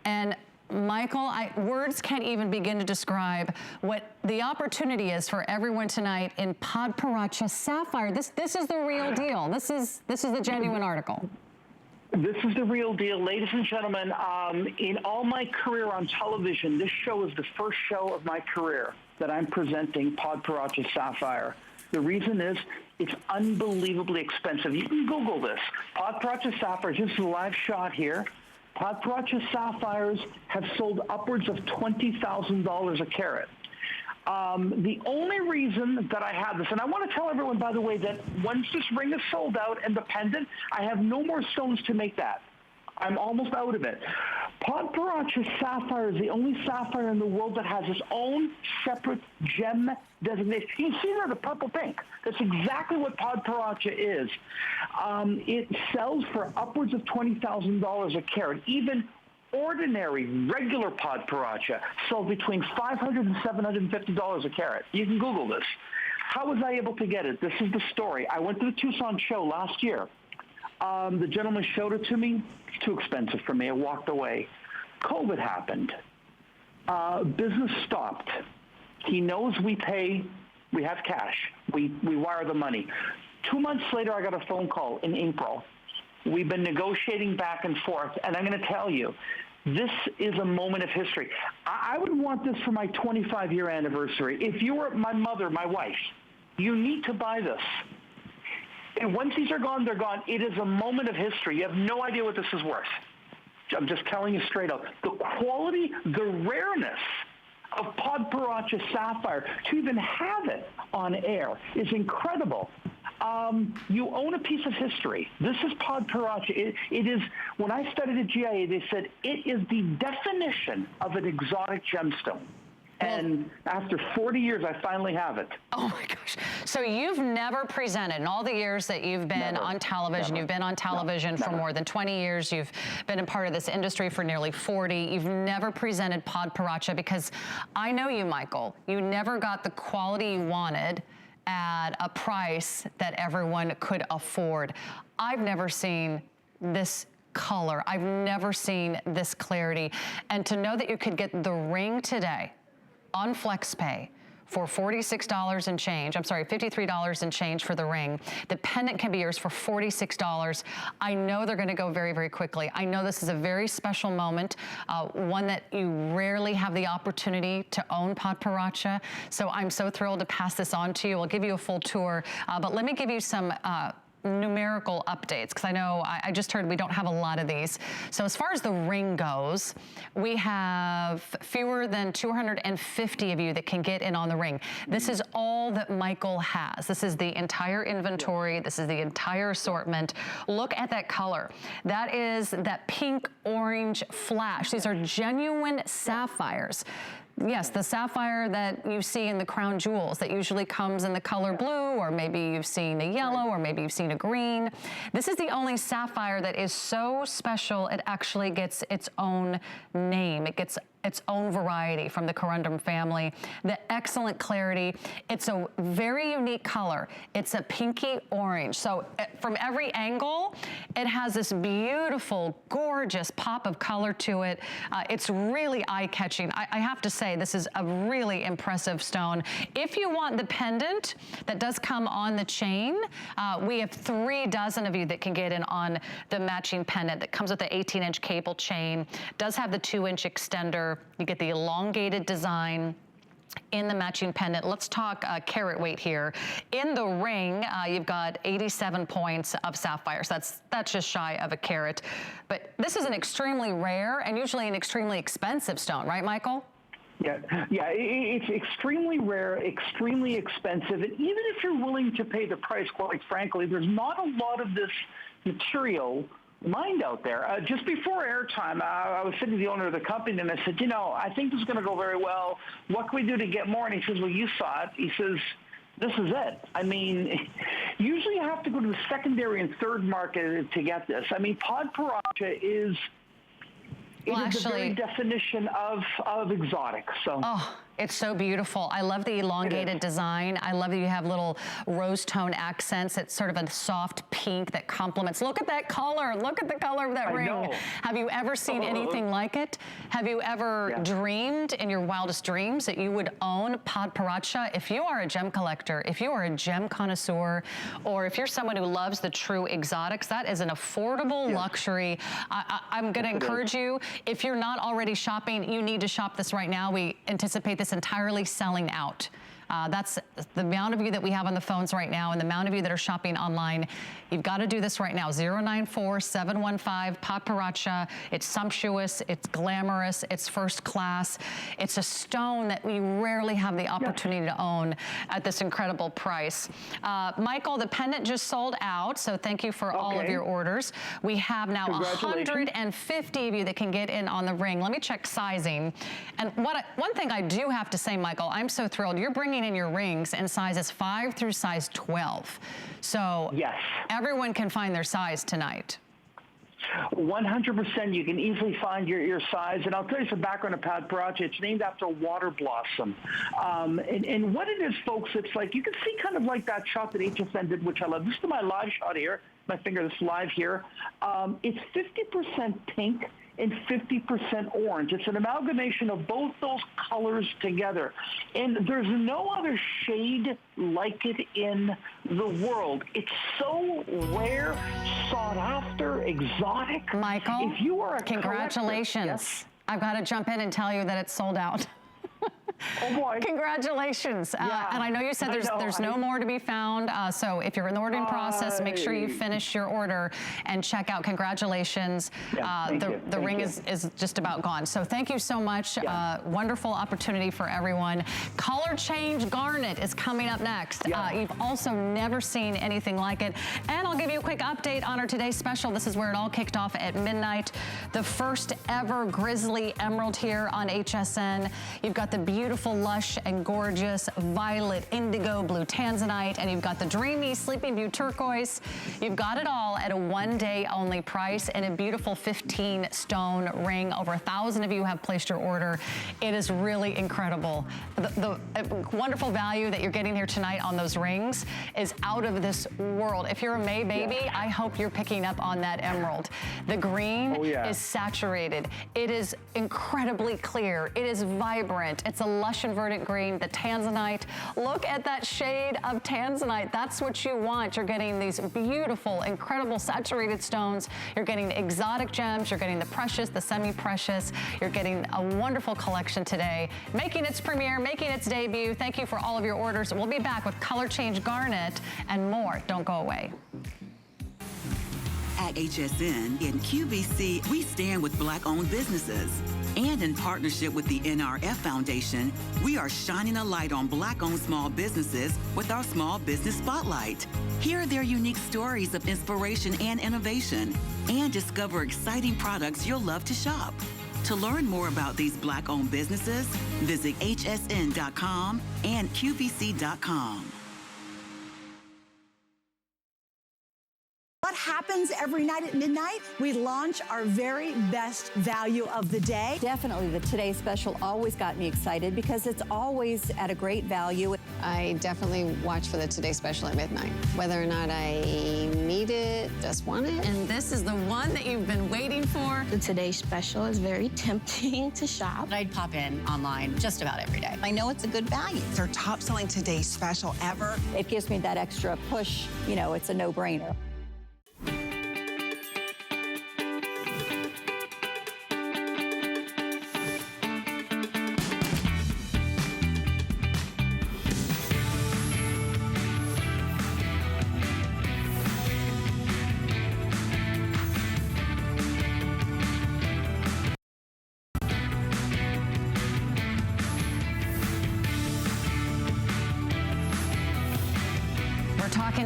and Michael, words can't even begin to describe what the opportunity is for everyone tonight in Padparacha sapphire. This is the real deal. This is the genuine article.
This is the real deal. Ladies and gentlemen, in all my career on television, this show is the first show of my career that I'm presenting Padparacha sapphire. The reason is it's unbelievably expensive. You can Google this. Padparacha sapphire, this is a live shot here. Padparacha sapphires have sold upwards of $20,000 a carat. The only reason that I have this, and I want to tell everyone, by the way, that once this ring is sold out and the pendant, I have no more stones to make that. I'm almost out of it. Padparacha sapphire is the only sapphire in the world that has its own separate gem designation. You can see there the purple pink. That's exactly what Padparacha is. It sells for upwards of $20,000 a carat. Even ordinary, regular Padparacha sold between $500 and $750 a carat. You can Google this. How was I able to get it? This is the story. I went to the Tucson show last year. The gentleman showed it to me. It's too expensive for me. I walked away. COVID happened. Business stopped. He knows we pay. We have cash. We wire the money. 2 months later, I got a phone call in April. We've been negotiating back and forth, and I'm going to tell you, this is a moment of history. I would want this for my 25-year anniversary. If you were my mother, my wife, you need to buy this. And once these are gone, they're gone. It is a moment of history. You have no idea what this is worth. I'm just telling you straight up. The quality, the rareness of Padparacha sapphire, to even have it on air is incredible. You own a piece of history. This is Padparacha. It is, when I studied at GIA, they said it is the definition of an exotic gemstone. And after 40 years, I finally have it.
Oh my gosh. So you've never presented in all the years that you've been on television. You've been on television for more than 20 years. You've been a part of this industry for nearly 40. You've never presented Padparacha because I know you, Michael. You never got the quality you wanted at a price that everyone could afford. I've never seen this color. I've never seen this clarity. And to know that you could get the ring today on FlexPay for $46 and change, I'm sorry, $53 and change for the ring. The pendant can be yours for $46. I know they're gonna go very, very quickly. I know this is a very special moment, one that you rarely have the opportunity to own Padparacha. So I'm so thrilled to pass this on to you. We'll give you a full tour, but let me give you some numerical updates, because I know I just heard we don't have a lot of these. So as far as the ring goes, we have fewer than 250 of you that can get in on the ring. This is all that Michael has. This is the entire inventory. This is the entire assortment. Look at that color. That is that pink orange flash. These are genuine sapphires. Yes, the sapphire that you see in the crown jewels that usually comes in the color blue, or maybe you've seen a yellow, or maybe you've seen a green. This is the only sapphire that is so special it actually gets its own name. It gets its own variety from the corundum family. The excellent clarity. It's a very unique color. It's a pinky orange. So from every angle, it has this beautiful, gorgeous pop of color to it. It's really eye-catching. I have to say, this is a really impressive stone. If you want the pendant that does come on the chain, we have 3 dozen of you that can get in on the matching pendant that comes with the 18-inch cable chain, does have the 2-inch extender. You get the elongated design in the matching pendant. Let's talk carat weight here. In the ring, you've got 87 points of sapphires. That's just shy of a carat. But this is an extremely rare and usually an extremely expensive stone, right, Michael?
Yeah, it's extremely rare, extremely expensive, and even if you're willing to pay the price, quite frankly, there's not a lot of this material mined out there. Just before airtime, I was sitting to the owner of the company, and I said, you know, I think this is going to go very well. What can we do to get more? And he says, well, you saw it. He says, this is it. I mean, usually you have to go to the secondary and third market to get this. I mean, Padparacha is... Well, it is the very definition of exotic. So. Oh,
it's so beautiful. I love the elongated design. I love that you have little rose tone accents. It's sort of a soft pink that complements. Look at that color. Look at the color of that ring.
Know.
Have you ever seen anything like it? Have you ever dreamed in your wildest dreams that you would own Padparacha? If you are a gem collector, if you are a gem connoisseur, or if you're someone who loves the true exotics, that is an affordable luxury. I'm going to encourage you, if you're not already shopping, you need to shop this right now. We anticipate this entirely selling out. That's the amount of you that we have on the phones right now and the amount of you that are shopping online. You've got to do this right now. 094-715 Padparacha. It's sumptuous, it's glamorous, it's first class. It's a stone that we rarely have the opportunity to own at this incredible price. Michael, the pendant just sold out, so thank you for all of your orders. We have now 150 of you that can get in on the ring. Let me check sizing. And one thing I do have to say, Michael, I'm so thrilled. You're bringing in your rings in sizes 5 through size 12. So everyone can find their size tonight.
100%. You can easily find your size. And I'll tell you some background of Padparacha. It's named after a water blossom. And what it is, folks, it's like, you can see kind of like that shot that HSN did, which I love. This is my live shot here. My finger that's live here. It's 50% pink and 50% orange. It's an amalgamation of both those colors together. And there's no other shade like it in the world. It's so rare, sought after, exotic.
Michael,
if you are a
congratulations.
Yes?
I've got to jump in and tell you that it's sold out.
Oh boy!
Congratulations!
Yeah,
and I know you said there's no more to be found. So if you're in the ordering process, make sure you finish your order and check out. Congratulations!
Yeah,
the ring is just about gone. So thank you so much. Yeah. Wonderful opportunity for everyone. Color change garnet is coming up next. Yeah. You've also never seen anything like it. And I'll give you a quick update on our today's special. This is where it all kicked off at midnight. The first ever Grizzly emerald here on HSN. You've got the beautiful, lush, and gorgeous violet, indigo, blue Tanzanite, and you've got the dreamy Sleeping Beauty turquoise. You've got it all at a one-day only price and a beautiful 15-stone ring. Over 1,000 of you have placed your order. It is really incredible. The wonderful value that you're getting here tonight on those rings is out of this world. If you're a May baby, I hope you're picking up on that emerald. The green is saturated. It is incredibly clear. It is vibrant. It's a lush and verdant green. The Tanzanite, look at that shade of Tanzanite. That's what you want. You're getting these beautiful, incredible saturated stones. You're getting exotic gems. You're getting the precious, the semi-precious. You're getting a wonderful collection today, making its premiere, making its debut. Thank you for all of your orders. We'll be back with color change garnet and more. Don't go away.
At HSN and QVC, we stand with Black-owned businesses. And in partnership with the NRF Foundation, we are shining a light on Black-owned small businesses with our Small Business Spotlight. Hear their unique stories of inspiration and innovation, and discover exciting products you'll love to shop. To learn more about these Black-owned businesses, visit hsn.com and qvc.com.
What happens every night at midnight? We launch our very best value of the day.
Definitely the Today Special always got me excited because it's always at a great value.
I definitely watch for the Today Special at midnight. Whether or not I need it, just want it.
And this is the one that you've been waiting for.
The Today Special is very tempting to shop.
I'd pop in online just about every day. I know it's a good value.
It's our top selling Today Special ever.
It gives me that extra push. You know, it's a no-brainer.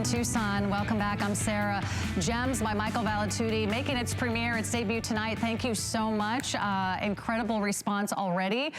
Tucson. Welcome back. I'm Sarah. Gems by Michael Valitutti making its premiere, its debut tonight. Thank you so much. Incredible response already.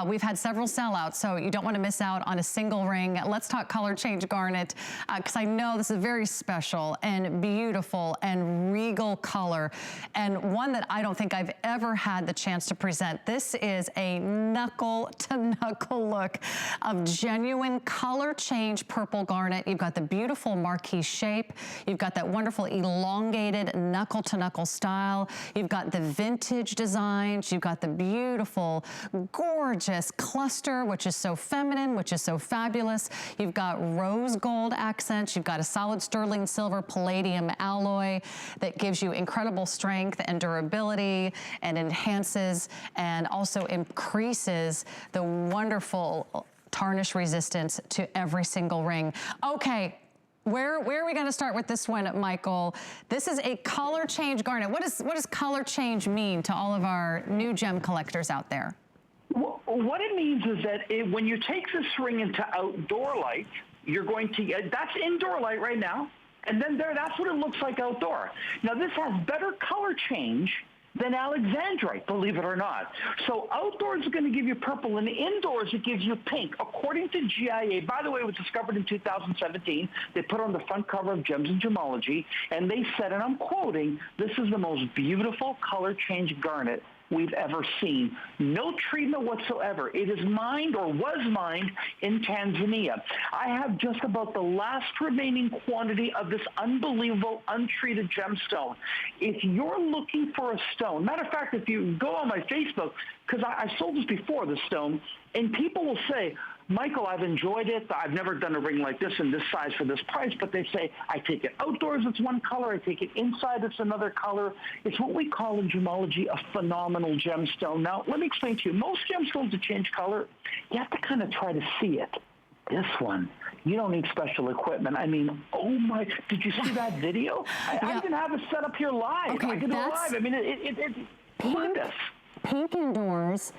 We've had several sellouts, so you don't want to miss out on a single ring. Let's talk color change garnet, because I know this is a very special and beautiful and regal color, and one that I don't think I've ever had the chance to present. This is a knuckle-to-knuckle look of genuine color change purple garnet. You've got the beautiful marquee shape. You've got that wonderful elongated knuckle-to-knuckle style. You've got the vintage designs. You've got the beautiful, gorgeous cluster, which is so feminine, which is so fabulous. You've got rose gold accents. You've got a solid sterling silver palladium alloy that gives you incredible strength and durability and enhances and also increases the wonderful tarnish resistance to every single ring. Okay. Where are we going to start with this one, Michael? This is a color change garnet. What does color change mean to all of our new gem collectors out there?
Well, what it means is that when you take this ring into outdoor light, you're going to get, that's indoor light right now, and then that's what it looks like outdoor. Now this has better color change than alexandrite, believe it or not. So outdoors is going to give you purple, and indoors it gives you pink. According to GIA, by the way, it was discovered in 2017. They put it on the front cover of Gems and Gemology, and they said, and I'm quoting, "This is the most beautiful color change garnet we've ever seen. No treatment whatsoever. It is mined, or was mined, in Tanzania. I have just about the last remaining quantity of this unbelievable untreated gemstone. If you're looking for a stone, matter of fact, if you go on my Facebook, because I sold this before, the stone, and people will say, Michael, I've enjoyed it. I've never done a ring like this in this size for this price, but they say, I take it outdoors, it's one color. I take it inside, it's another color. It's what we call in gemology a phenomenal gemstone. Now, let me explain to you. Most gemstones that change color, you have to kind of try to see it. This one, you don't need special equipment. I mean, oh my, did you see that video? I didn't have it set up here live.
Okay,
I did it live. I mean, look at this.
Pink indoors.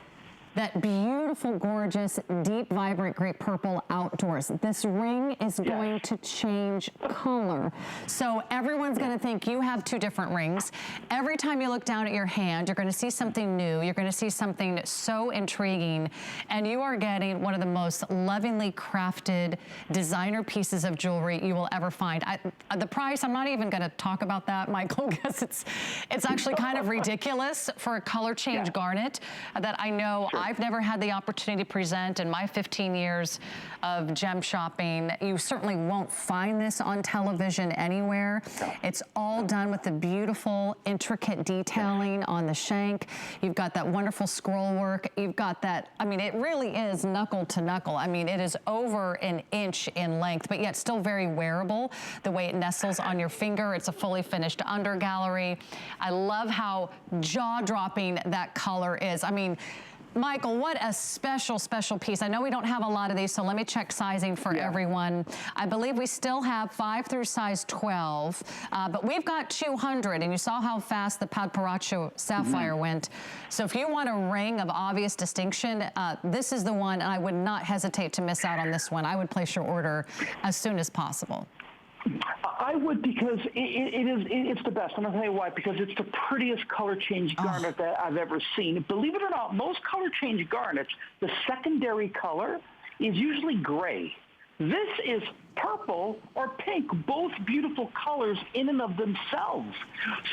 That beautiful, gorgeous, deep, vibrant, great purple outdoors. This ring is going to change color. So everyone's going to think you have two different rings. Every time you look down at your hand, you're going to see something new. You're going to see something so intriguing. And you are getting one of the most lovingly crafted designer pieces of jewelry you will ever find. The price, I'm not even going to talk about that, Michael, because it's actually kind of ridiculous for a color change garnet that I know I've never had the opportunity to present in my 15 years of gem shopping. You certainly won't find this on television anywhere. It's all done with the beautiful, intricate detailing on the shank. You've got that wonderful scroll work. You've got that, I mean, it really is knuckle to knuckle. I mean, it is over an inch in length, but yet still very wearable. The way it nestles on your finger, it's a fully finished under gallery. I love how jaw-dropping that color is. I mean, Michael, what a special, special piece. I know we don't have a lot of these, so let me check sizing for everyone. I believe we still have 5 through size 12, but we've got 200, and you saw how fast the Padparacha sapphire went. So if you want a ring of obvious distinction, this is the one, and I would not hesitate to miss out on this one. I would place your order as soon as possible.
I would, because it's the best. I'm going to tell you why. Because it's the prettiest color change garnet that I've ever seen. Believe it or not, most color change garnets, the secondary color is usually gray. This is purple or pink, both beautiful colors in and of themselves.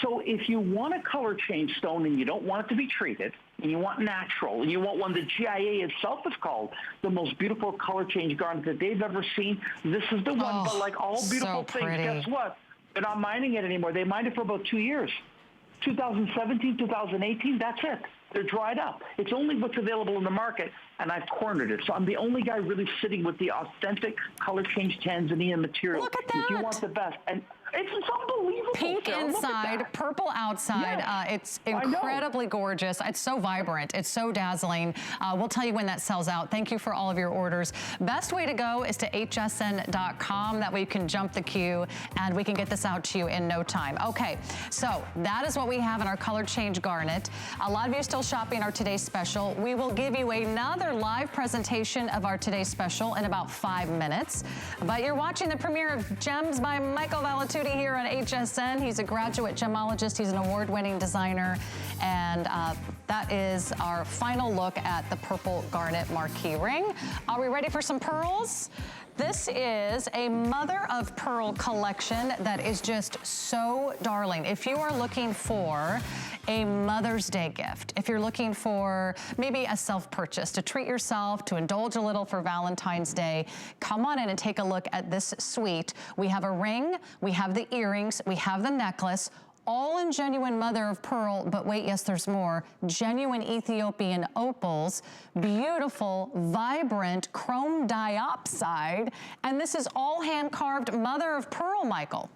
So if you want a color change stone and you don't want it to be treated, and you want natural, and you want one that GIA itself is called the most beautiful color change garnet that they've ever seen, this is the one. But like all beautiful things, guess what? They're not mining it anymore. They mined it for about 2 years. 2017, 2018, that's it. They're dried up. It's only what's available in the market, and I've cornered it. So I'm the only guy really sitting with the authentic color change Tanzanian material.
Look at that.
If you want the best. And it's unbelievable.
Pink
Sarah.
inside, purple outside. It's incredibly gorgeous. It's so vibrant. It's so dazzling. We'll tell you when that sells out. Thank you for all of your orders. Best way to go is to hsn.com. That way you can jump the queue, and we can get this out to you in no time. Okay, so that is what we have in our color change garnet. A lot of you still shopping our today's special. We will give you another live presentation of our today's special in about 5 minutes. But you're watching the premiere of Gems by Michael Valitutti here on HSN. He's a graduate gemologist. He's an award-winning designer. And that is our final look at the purple garnet marquee ring. Are we ready for some pearls? This is a mother of pearl collection that is just so darling. If you are looking for a Mother's Day gift, if you're looking for maybe a self-purchase to treat yourself, to indulge a little for Valentine's Day, come on in and take a look at this suite. We have a ring, we have the earrings, we have the necklace, all in genuine mother of pearl, but wait, yes, there's more. Genuine Ethiopian opals, beautiful, vibrant chrome diopside, and this is all hand-carved mother of pearl, Michael.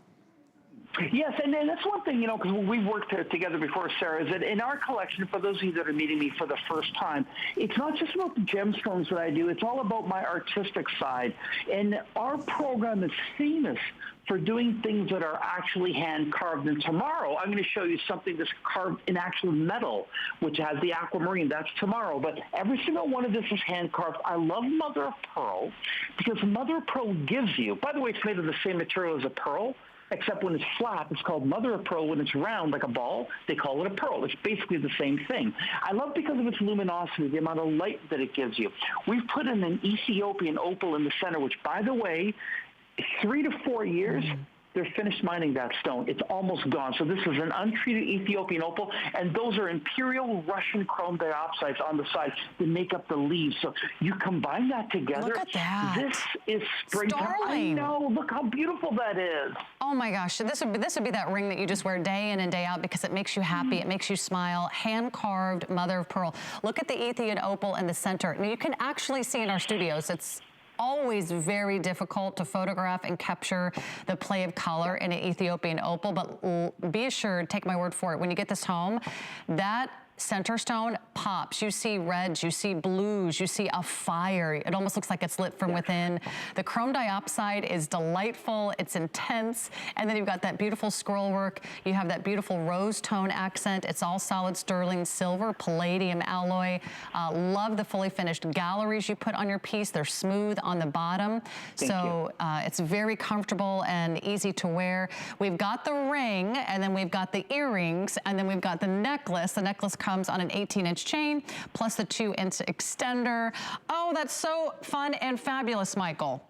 Yes, and that's one thing, you know, because we've worked together before, Sarah, is that in our collection, for those of you that are meeting me for the first time, it's not just about the gemstones that I do, it's all about my artistic side. And our program is famous for doing things that are actually hand-carved. And tomorrow, I'm going to show you something that's carved in actual metal, which has the aquamarine. That's tomorrow. But every single one of this is hand-carved. I love mother of pearl because mother of pearl gives you, by the way, it's made of the same material as a pearl, except when it's flat, it's called mother of pearl. When it's round, like a ball, they call it a pearl. It's basically the same thing. I love because of its luminosity, the amount of light that it gives you. We've put in an Ethiopian opal in the center, which, by the way, 3 to 4 years, they're finished mining that stone. It's almost gone. So this is an untreated Ethiopian opal, and those are imperial Russian chrome dioxides on the side that make up the leaves. So you combine that together.
Look at that.
This is springtime. I know. Look how beautiful that is.
Oh my gosh. This would be that ring that you just wear day in and day out because it makes you happy. It makes you smile. Hand-carved mother of pearl. Look at the Ethiopian opal in the center. Now, you can actually see in our studios, it's always very difficult to photograph and capture the play of color in an Ethiopian opal, but be assured, take my word for it, when you get this home, that center stone pops. You see reds, you see blues, you see a fire. It almost looks like it's lit from within. The chrome diopside is delightful, it's intense, and then you've got that beautiful scroll work. You have that beautiful rose tone accent. It's all solid sterling silver, palladium alloy. Love the fully finished galleries you put on your piece. They're smooth on the bottom. It's very comfortable and easy to wear. We've got the ring, and then we've got the earrings, and then we've got the necklace. The necklace comes on an 18-inch chain, plus the 2-inch extender. Oh, that's so fun and fabulous, Michael.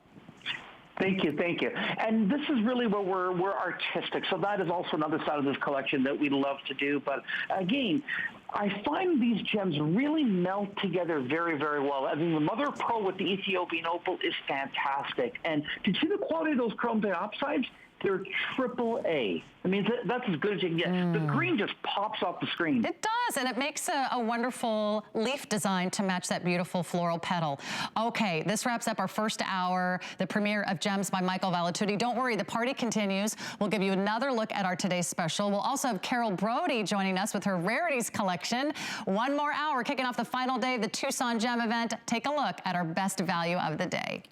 Thank you, thank you. And this is really where we're artistic. So that is also another side of this collection that we love to do. But again, I find these gems really melt together very, very well. I mean, the mother of pearl with the Ethiopian opal is fantastic. And to see the quality of those chrome dioxides, they're AAA. I mean, that's as good as you can get. The green just pops off the screen.
It does, and it makes a wonderful leaf design to match that beautiful floral petal. Okay, this wraps up our first hour, the premiere of Gems by Michael Valitutti. Don't worry, the party continues. We'll give you another look at our today's special. We'll also have Carol Brody joining us with her rarities collection. One more hour, kicking off the final day of the Tucson Gem event. Take a look at our best value of the day.